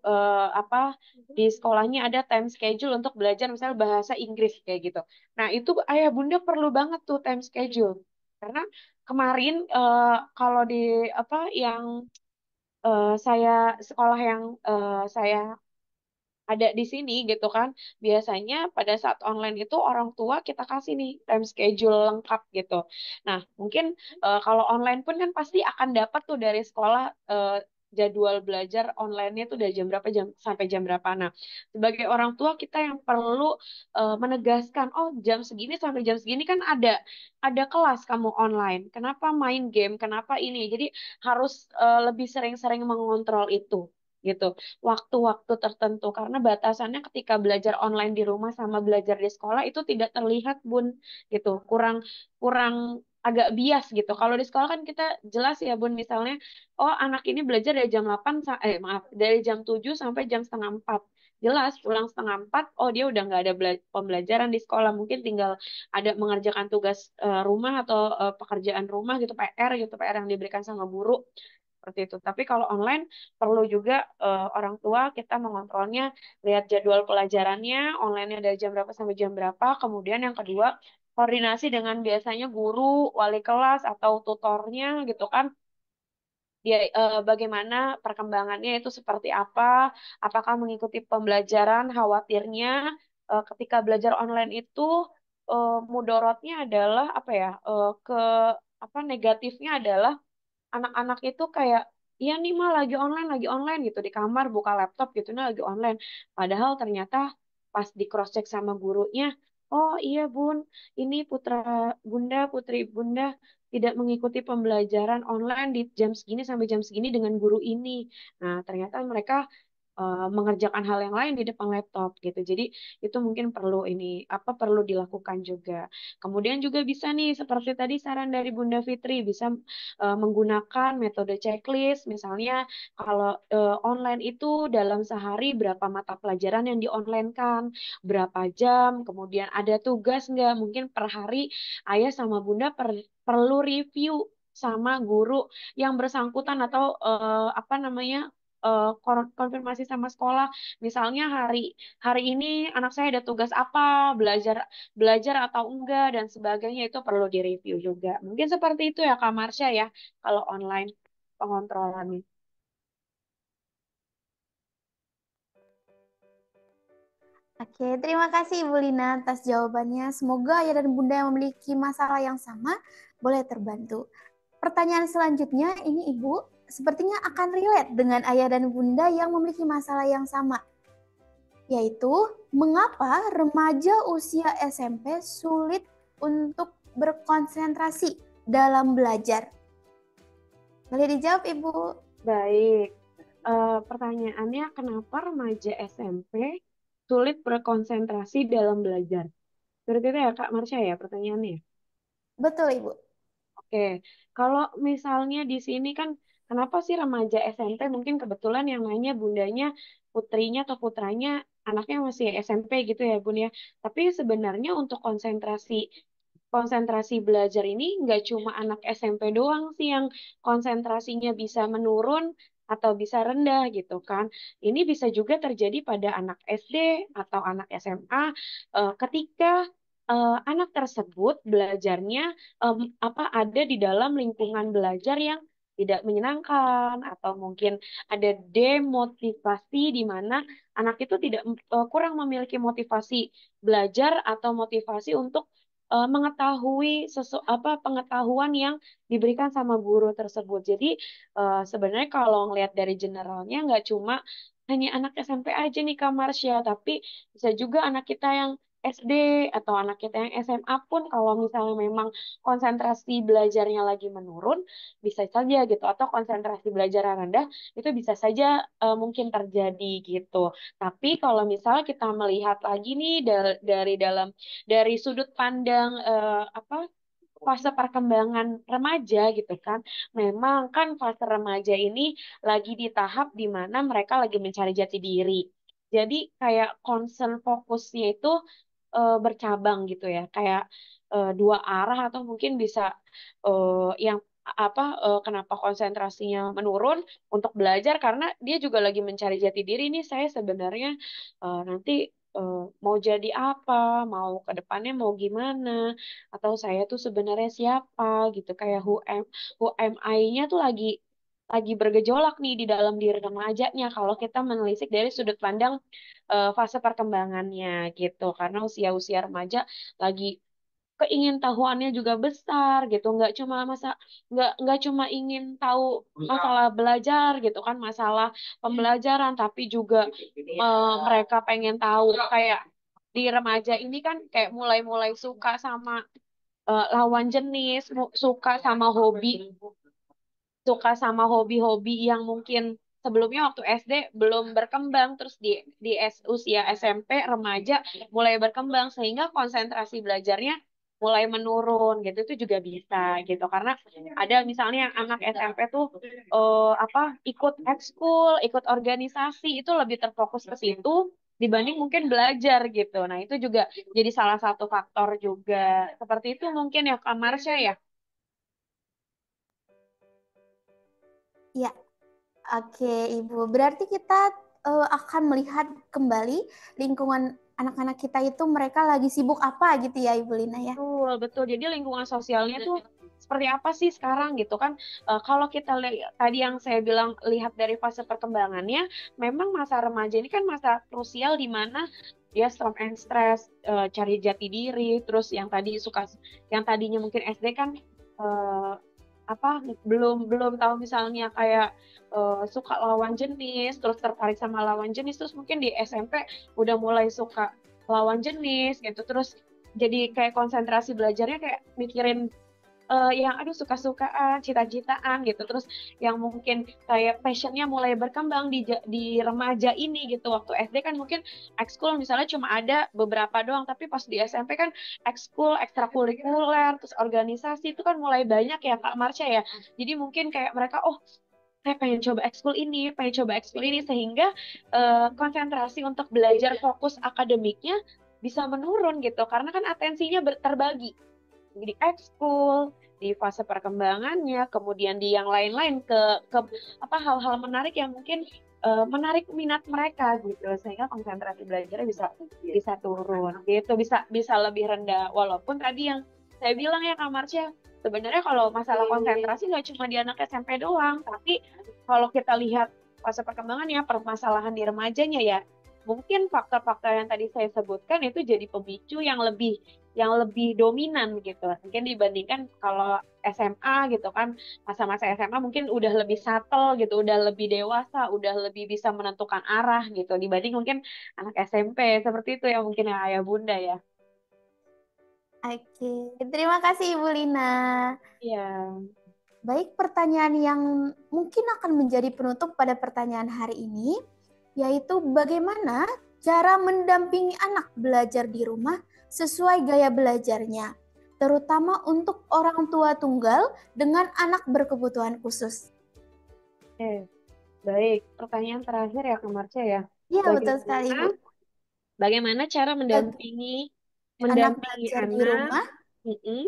apa, di sekolahnya ada time schedule untuk belajar misalnya bahasa Inggris kayak gitu. Nah, itu ayah bunda perlu banget tuh time schedule. Karena kemarin kalau di apa yang saya sekolah yang saya ada di sini gitu kan. Biasanya pada saat online itu orang tua kita kasih nih time schedule lengkap gitu. Nah, mungkin kalau online pun kan pasti akan dapat tuh dari sekolah jadwal belajar online-nya tuh dari jam berapa jam sampai jam berapa. Nah, sebagai orang tua kita yang perlu menegaskan, oh jam segini sampai jam segini kan ada kelas kamu online. Kenapa main game? Kenapa ini? Jadi harus lebih sering-sering mengontrol itu gitu, waktu-waktu tertentu, karena batasannya ketika belajar online di rumah sama belajar di sekolah itu tidak terlihat bun gitu, kurang kurang agak bias gitu. Kalau di sekolah kan kita jelas ya bun, misalnya oh anak ini belajar dari jam 8 maaf dari jam 7 sampai jam setengah 4, jelas pulang setengah 4 oh dia udah nggak ada pembelajaran di sekolah, mungkin tinggal ada mengerjakan tugas rumah atau pekerjaan rumah gitu, PR gitu, PR yang diberikan sama guru seperti itu. Tapi kalau online perlu juga orang tua kita mengontrolnya, lihat jadwal pelajarannya, online-nya dari jam berapa sampai jam berapa. Kemudian yang kedua, koordinasi dengan biasanya guru, wali kelas atau tutornya gitu kan. Dia bagaimana perkembangannya itu seperti apa? Apakah mengikuti pembelajaran? Khawatirnya ketika belajar online itu mudorotnya adalah apa ya? Ke apa negatifnya adalah anak-anak itu kayak iya nih mah lagi online gitu di kamar buka laptop gitu nih lagi online. Padahal ternyata pas di cross check sama gurunya, oh iya Bun, ini putra Bunda, putri Bunda tidak mengikuti pembelajaran online di jam segini sampai jam segini dengan guru ini. Nah, ternyata mereka mengerjakan hal yang lain di depan laptop gitu. Jadi itu mungkin perlu perlu dilakukan juga. Kemudian juga bisa nih seperti tadi saran dari Bunda Fitri bisa menggunakan metode checklist. Misalnya kalau online itu dalam sehari berapa mata pelajaran yang di-online-kan, berapa jam, kemudian ada tugas nggak? Mungkin per hari ayah sama Bunda perlu review sama guru yang bersangkutan atau apa namanya konfirmasi sama sekolah. Misalnya hari hari ini anak saya ada tugas apa, belajar belajar atau enggak dan sebagainya itu perlu direview juga. Mungkin seperti itu ya Kak Marsha ya kalau online pengontrolannya. Oke, terima kasih Ibu Lina atas jawabannya. Semoga ayah dan bunda yang memiliki masalah yang sama boleh terbantu. Pertanyaan selanjutnya ini Ibu, sepertinya akan relate dengan ayah dan bunda yang memiliki masalah yang sama, yaitu mengapa remaja usia SMP sulit untuk berkonsentrasi dalam belajar. Boleh dijawab Ibu? Baik, pertanyaannya kenapa remaja SMP sulit berkonsentrasi dalam belajar? Seperti itu ya Kak Marsha ya pertanyaannya. Betul Ibu. Oke, kalau misalnya di sini kan, kenapa sih remaja SMP mungkin kebetulan yang nanya bundanya, putrinya atau putranya, anaknya masih SMP gitu ya Bun ya. Tapi sebenarnya untuk konsentrasi konsentrasi belajar ini nggak cuma anak SMP doang sih yang konsentrasinya bisa menurun atau bisa rendah gitu kan. Ini bisa juga terjadi pada anak SD atau anak SMA ketika anak tersebut belajarnya ada di dalam lingkungan belajar yang tidak menyenangkan atau mungkin ada demotivasi di mana anak itu tidak kurang memiliki motivasi belajar atau motivasi untuk mengetahui pengetahuan yang diberikan sama guru tersebut. Jadi sebenarnya kalau ngelihat dari generalnya nggak cuma hanya anak SMP aja nih Kak Marsha, tapi bisa juga anak kita yang SD atau anak kita yang SMA pun kalau misalnya memang konsentrasi belajarnya lagi menurun, bisa saja gitu. Atau konsentrasi belajar rendah, itu bisa saja mungkin terjadi gitu. Tapi kalau misalnya kita melihat lagi nih dari sudut pandang fase perkembangan remaja gitu kan. Memang kan fase remaja ini lagi di tahap di mana mereka lagi mencari jati diri. Jadi kayak concern fokusnya itu bercabang gitu ya. Kayak dua arah atau mungkin bisa yang kenapa konsentrasinya menurun untuk belajar karena dia juga lagi mencari jati diri nih saya sebenarnya nanti mau jadi apa, mau ke depannya mau gimana, atau saya tuh sebenarnya siapa gitu kayak who am I-nya tuh lagi bergejolak nih di dalam diri remajanya kalau kita menelisik dari sudut pandang fase perkembangannya gitu karena usia-usia remaja lagi keingintahuannya juga besar gitu nggak cuma ingin tahu masalah belajar gitu kan masalah pembelajaran tapi juga mereka pengen tahu kayak di remaja ini kan kayak mulai-mulai suka sama lawan jenis suka sama hobi-hobi yang mungkin sebelumnya waktu SD belum berkembang, terus usia SMP, remaja mulai berkembang sehingga konsentrasi belajarnya mulai menurun gitu itu juga bisa gitu karena ada misalnya yang anak SMP tuh ikut ekskul, ikut organisasi itu lebih terfokus ke situ dibanding mungkin belajar gitu. Nah, itu juga jadi salah satu faktor juga. Seperti itu mungkin ya Kak Marsha ya. Ya, oke Ibu. Berarti kita akan melihat kembali lingkungan anak-anak kita itu mereka lagi sibuk apa gitu ya Ibu Lina ya. Betul, betul. Jadi lingkungan sosialnya tuh seperti apa sih sekarang gitu kan? Kalau kita tadi yang saya bilang lihat dari fase perkembangannya, memang masa remaja ini kan masa krusial di mana dia storm and stress, cari jati diri, terus yang tadinya mungkin SD kan eh, apa belum belum tahu misalnya kayak suka lawan jenis, terus tertarik sama lawan jenis, terus mungkin di SMP udah mulai suka lawan jenis gitu, terus jadi kayak konsentrasi belajarnya kayak mikirin yang aduh suka-sukaan, cita-citaan gitu. Terus yang mungkin kayak passionnya mulai berkembang di remaja ini gitu. Waktu SD kan mungkin ekskul misalnya cuma ada beberapa doang, tapi pas di SMP kan ekskul, ekstrakurikuler, terus organisasi itu kan mulai banyak ya Kak Marsha ya. Jadi mungkin kayak mereka saya pengen coba ekskul ini, pengen coba ekskul ini, sehingga konsentrasi untuk belajar fokus akademiknya bisa menurun gitu, karena kan atensinya terbagi di ekskul, di fase perkembangannya, kemudian di yang lain-lain ke apa hal-hal menarik yang mungkin menarik minat mereka gitu, sehingga konsentrasi belajarnya bisa bisa turun gitu, bisa bisa lebih rendah. Walaupun tadi yang saya bilang ya Kak Marsha, sebenarnya kalau masalah konsentrasi nggak cuma di anak SMP doang, tapi kalau kita lihat fase perkembangannya, permasalahan di remajanya ya, mungkin faktor-faktor yang tadi saya sebutkan itu jadi pemicu yang lebih dominan gitu. Mungkin dibandingkan kalau SMA gitu kan, masa-masa SMA mungkin udah lebih subtle gitu, udah lebih dewasa, udah lebih bisa menentukan arah gitu, dibanding mungkin anak SMP seperti itu ya mungkin ya ayah bunda ya. Oke, terima kasih Ibu Lina. Iya. Baik, pertanyaan yang mungkin akan menjadi penutup pada pertanyaan hari ini, yaitu bagaimana cara mendampingi anak belajar di rumah sesuai gaya belajarnya, terutama untuk orang tua tunggal dengan anak berkebutuhan khusus. Oke, baik. Pertanyaan terakhir ya Kak Marcia ya. Iya, betul sekali, Bu. Bagaimana cara mendampingi Anak mendampingi belajar di anak? rumah Mm-mm.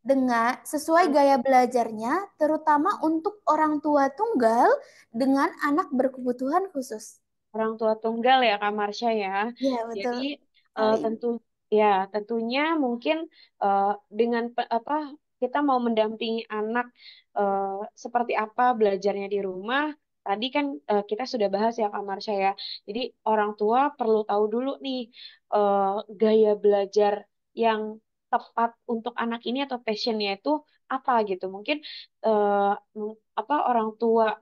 dengan sesuai gaya belajarnya, terutama untuk orang tua tunggal dengan anak berkebutuhan khusus. Orang tua tunggal ya Kak Marsha ya. Iya, betul Jadi sekali. tentu ya tentunya mungkin eh, dengan apa kita mau mendampingi anak eh, seperti apa belajarnya di rumah. Tadi kan kita sudah bahas ya Kak Marsha ya. Jadi orang tua perlu tahu dulu nih eh, gaya belajar yang tepat untuk anak ini atau passionnya itu apa gitu. Mungkin apa orang tua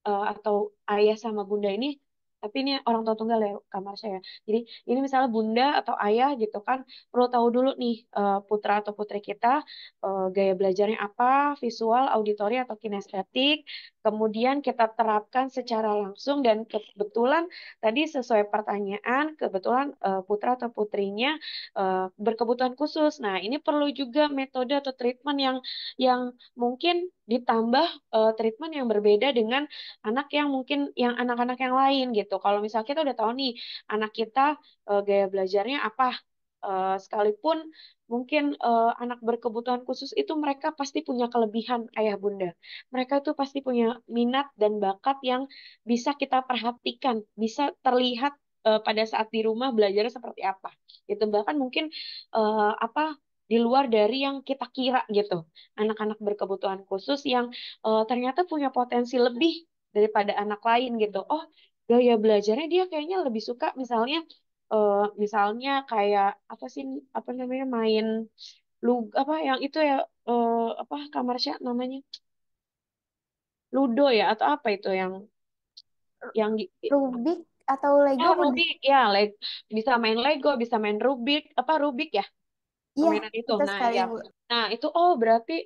atau ayah sama bunda ini, tapi ini orang tua tunggal ya kamar saya. Jadi ini misalnya bunda atau ayah gitu kan perlu tahu dulu nih putra atau putri kita gaya belajarnya apa, visual, auditori atau kinestetik. Kemudian kita terapkan secara langsung dan kebetulan tadi sesuai pertanyaan, kebetulan putra atau putrinya berkebutuhan khusus. Nah, ini perlu juga metode atau treatment yang mungkin ditambah treatment yang berbeda dengan anak yang mungkin yang anak-anak yang lain gitu. Kalau misalnya kita udah tahu nih anak kita gaya belajarnya apa, sekalipun mungkin anak berkebutuhan khusus itu mereka pasti punya kelebihan ayah bunda. Mereka itu pasti punya minat dan bakat yang bisa kita perhatikan, bisa terlihat pada saat di rumah belajarnya seperti apa. Gitu bahkan mungkin apa di luar dari yang kita kira gitu. Anak-anak berkebutuhan khusus yang ternyata punya potensi lebih daripada anak lain gitu. Oh, gaya belajarnya dia kayaknya lebih suka misalnya kayak apa sih apa namanya main apa yang itu ya apa kamarnya namanya Ludo ya atau apa itu yang Rubik atau Lego, Bunda? Rubik ya bisa main Lego, bisa main Rubik apa Rubik ya Iya, permainan itu. betul Nah, sekali, ya. Bu. Nah, itu berarti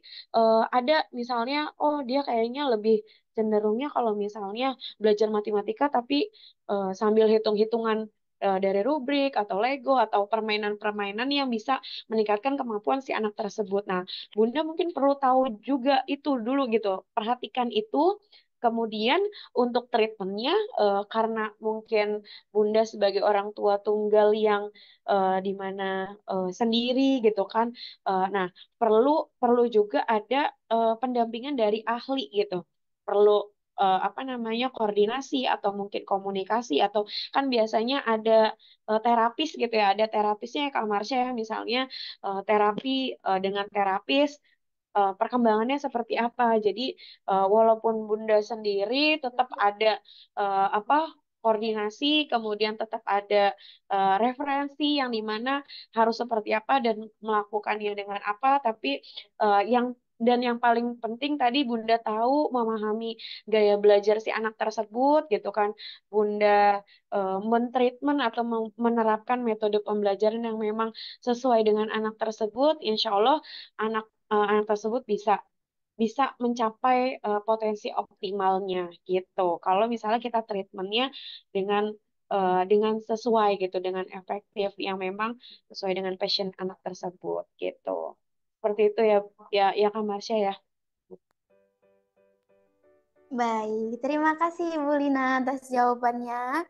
ada misalnya dia kayaknya lebih cenderungnya kalau misalnya belajar matematika tapi sambil hitung-hitungan dari rubrik atau Lego atau permainan-permainan yang bisa meningkatkan kemampuan si anak tersebut. Nah, Bunda mungkin perlu tahu juga itu dulu gitu. Perhatikan itu. Kemudian untuk treatmentnya, karena mungkin Bunda sebagai orang tua tunggal yang di mana sendiri gitu kan. Nah, perlu perlu juga ada pendampingan dari ahli gitu. Perlu apa namanya koordinasi atau mungkin komunikasi atau kan biasanya ada terapis gitu ya. Ada terapisnya ya Kak Marsha ya misalnya terapi dengan terapis perkembangannya seperti apa. Jadi walaupun Bunda sendiri tetap ada apa koordinasi, kemudian tetap ada referensi yang dimana harus seperti apa dan melakukannya dengan apa, tapi yang paling penting tadi Bunda tahu memahami gaya belajar si anak tersebut gitu kan. Bunda mentreatment atau menerapkan metode pembelajaran yang memang sesuai dengan anak tersebut, insya Allah anak tersebut bisa mencapai potensi optimalnya gitu. Kalau misalnya kita treatmentnya dengan sesuai gitu, dengan efektif yang memang sesuai dengan passion anak tersebut gitu. Seperti itu ya Kak Marsha ya. Baik, terima kasih Ibu Lina atas jawabannya.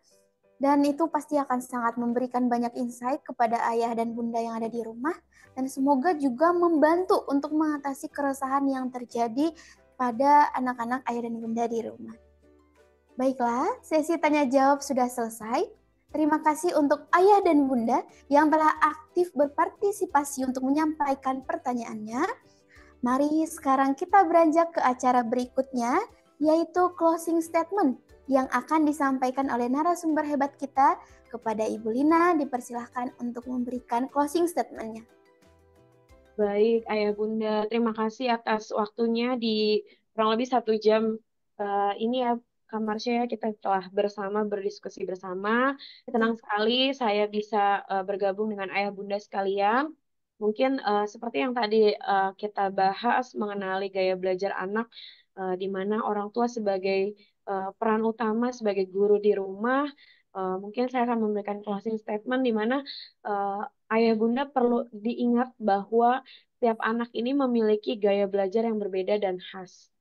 Dan itu pasti akan sangat memberikan banyak insight kepada ayah dan bunda yang ada di rumah. Dan semoga juga membantu untuk mengatasi keresahan yang terjadi pada anak-anak ayah dan bunda di rumah. Baiklah, sesi tanya jawab sudah selesai. Terima kasih untuk ayah dan bunda yang telah aktif berpartisipasi untuk menyampaikan pertanyaannya. Mari sekarang kita beranjak ke acara berikutnya, yaitu closing statement yang akan disampaikan oleh narasumber hebat kita. Kepada Ibu Lina, dipersilahkan untuk memberikan closing statement-nya. Baik, Ayah Bunda, terima kasih atas waktunya di kurang lebih 1 jam ini ya, Kak Marsha, ya, kita telah berdiskusi bersama. Senang sekali saya bisa bergabung dengan Ayah Bunda sekalian. Mungkin seperti yang tadi kita bahas mengenali gaya belajar anak, di mana orang tua sebagai peran utama sebagai guru di rumah. Mungkin saya akan memberikan closing statement di mana ayah bunda perlu diingat bahwa setiap anak ini memiliki gaya belajar yang berbeda dan khas.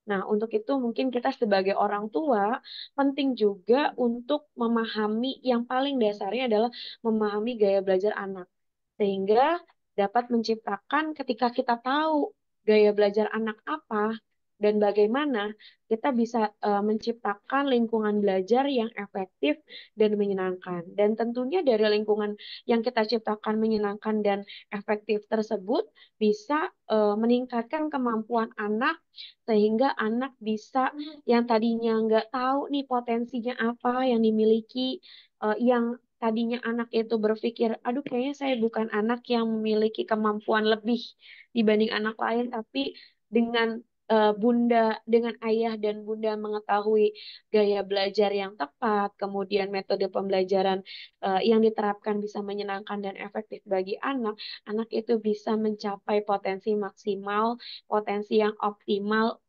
Nah, untuk itu mungkin kita sebagai orang tua penting juga untuk memahami yang paling dasarnya adalah memahami gaya belajar anak. Sehingga dapat menciptakan ketika kita tahu gaya belajar anak apa dan bagaimana kita bisa menciptakan lingkungan belajar yang efektif dan menyenangkan. Dan tentunya dari lingkungan yang kita ciptakan menyenangkan dan efektif tersebut bisa meningkatkan kemampuan anak sehingga anak bisa yang tadinya nggak tahu nih potensinya apa yang dimiliki, yang tadinya anak itu berpikir, aduh kayaknya saya bukan anak yang memiliki kemampuan lebih dibanding anak lain, tapi dengan ayah dan bunda mengetahui gaya belajar yang tepat, kemudian metode pembelajaran yang diterapkan bisa menyenangkan dan efektif bagi anak, anak itu bisa mencapai potensi maksimal, potensi yang optimal,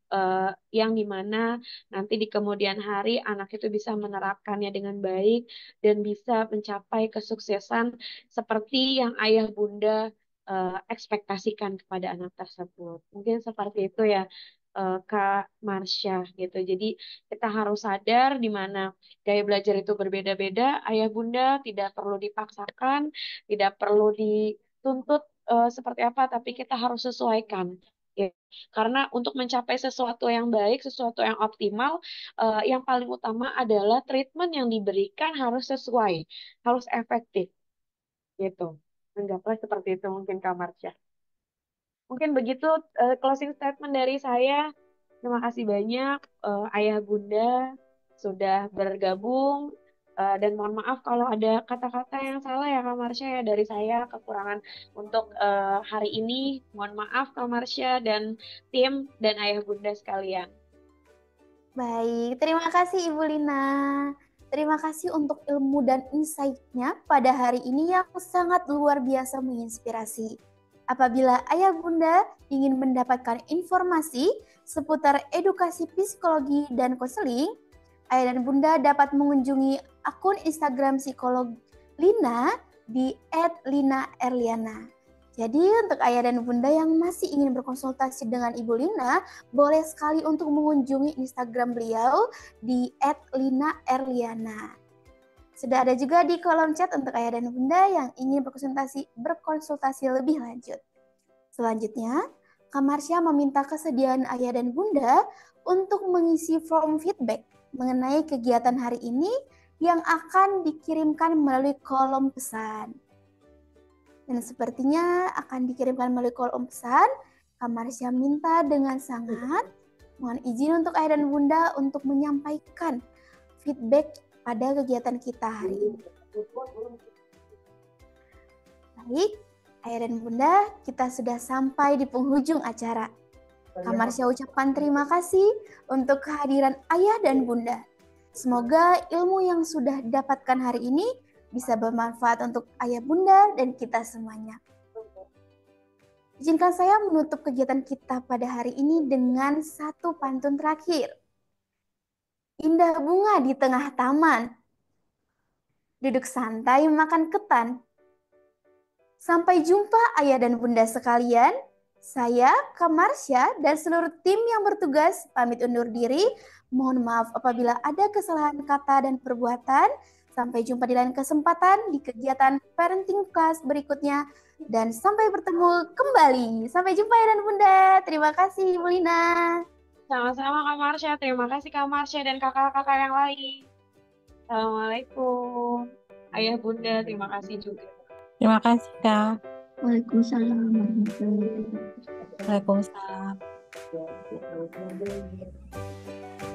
yang dimana nanti di kemudian hari anak itu bisa menerapkannya dengan baik dan bisa mencapai kesuksesan seperti yang ayah bunda ekspektasikan kepada anak tersebut. Mungkin seperti itu ya Kak Marsha gitu. Jadi kita harus sadar di mana gaya belajar itu berbeda-beda. Ayah bunda tidak perlu dipaksakan, tidak perlu dituntut seperti apa, tapi kita harus sesuaikan. Ya. Karena untuk mencapai sesuatu yang baik, sesuatu yang optimal, yang paling utama adalah treatment yang diberikan harus sesuai, harus efektif. Gitu. Anggaplah seperti itu mungkin Kak Marsha. Mungkin begitu closing statement dari saya. Terima kasih banyak Ayah Bunda sudah bergabung dan mohon maaf kalau ada kata-kata yang salah ya Kak Marsha ya dari saya kekurangan untuk hari ini. Mohon maaf Kak Marsha dan tim dan Ayah Bunda sekalian. Baik, terima kasih Ibu Lina. Terima kasih untuk ilmu dan insight-nya pada hari ini yang sangat luar biasa menginspirasi. Apabila ayah bunda ingin mendapatkan informasi seputar edukasi psikologi dan konseling, ayah dan bunda dapat mengunjungi akun Instagram psikolog Lina di @linaerliana. Jadi untuk ayah dan bunda yang masih ingin berkonsultasi dengan Ibu Lina, boleh sekali untuk mengunjungi Instagram beliau di @linaerliana. Sudah ada juga di kolom chat untuk ayah dan bunda yang ingin berkonsultasi lebih lanjut. Selanjutnya, Kak Marsha meminta kesediaan ayah dan bunda untuk mengisi form feedback mengenai kegiatan hari ini yang akan dikirimkan melalui kolom pesan. Dan sepertinya akan dikirimkan melalui kolom pesan. Kak Marsha minta dengan sangat mohon izin untuk ayah dan bunda untuk menyampaikan feedback pada kegiatan kita hari ini. Baik, Ayah dan Bunda, kita sudah sampai di penghujung acara. Kak Marsha ucapkan terima kasih untuk kehadiran Ayah dan Bunda. Semoga ilmu yang sudah didapatkan hari ini bisa bermanfaat untuk Ayah Bunda dan kita semuanya. Izinkan saya menutup kegiatan kita pada hari ini dengan satu pantun terakhir. Indah bunga di tengah taman, duduk santai makan ketan. Sampai jumpa Ayah dan Bunda sekalian. Saya, Kak Marsha, dan seluruh tim yang bertugas pamit undur diri. Mohon maaf apabila ada kesalahan kata dan perbuatan. Sampai jumpa di lain kesempatan di kegiatan parenting class berikutnya. Dan sampai bertemu kembali. Sampai jumpa Ayah dan Bunda. Terima kasih, Ibu Lina. Sama-sama Kak Marsha, terima kasih Kak Marsha dan kakak-kakak yang lain. Assalamualaikum. Ayah Bunda, terima kasih juga. Terima kasih, Kak. Waalaikumsalam warahmatullahi wabarakatuh. Waalaikumsalam.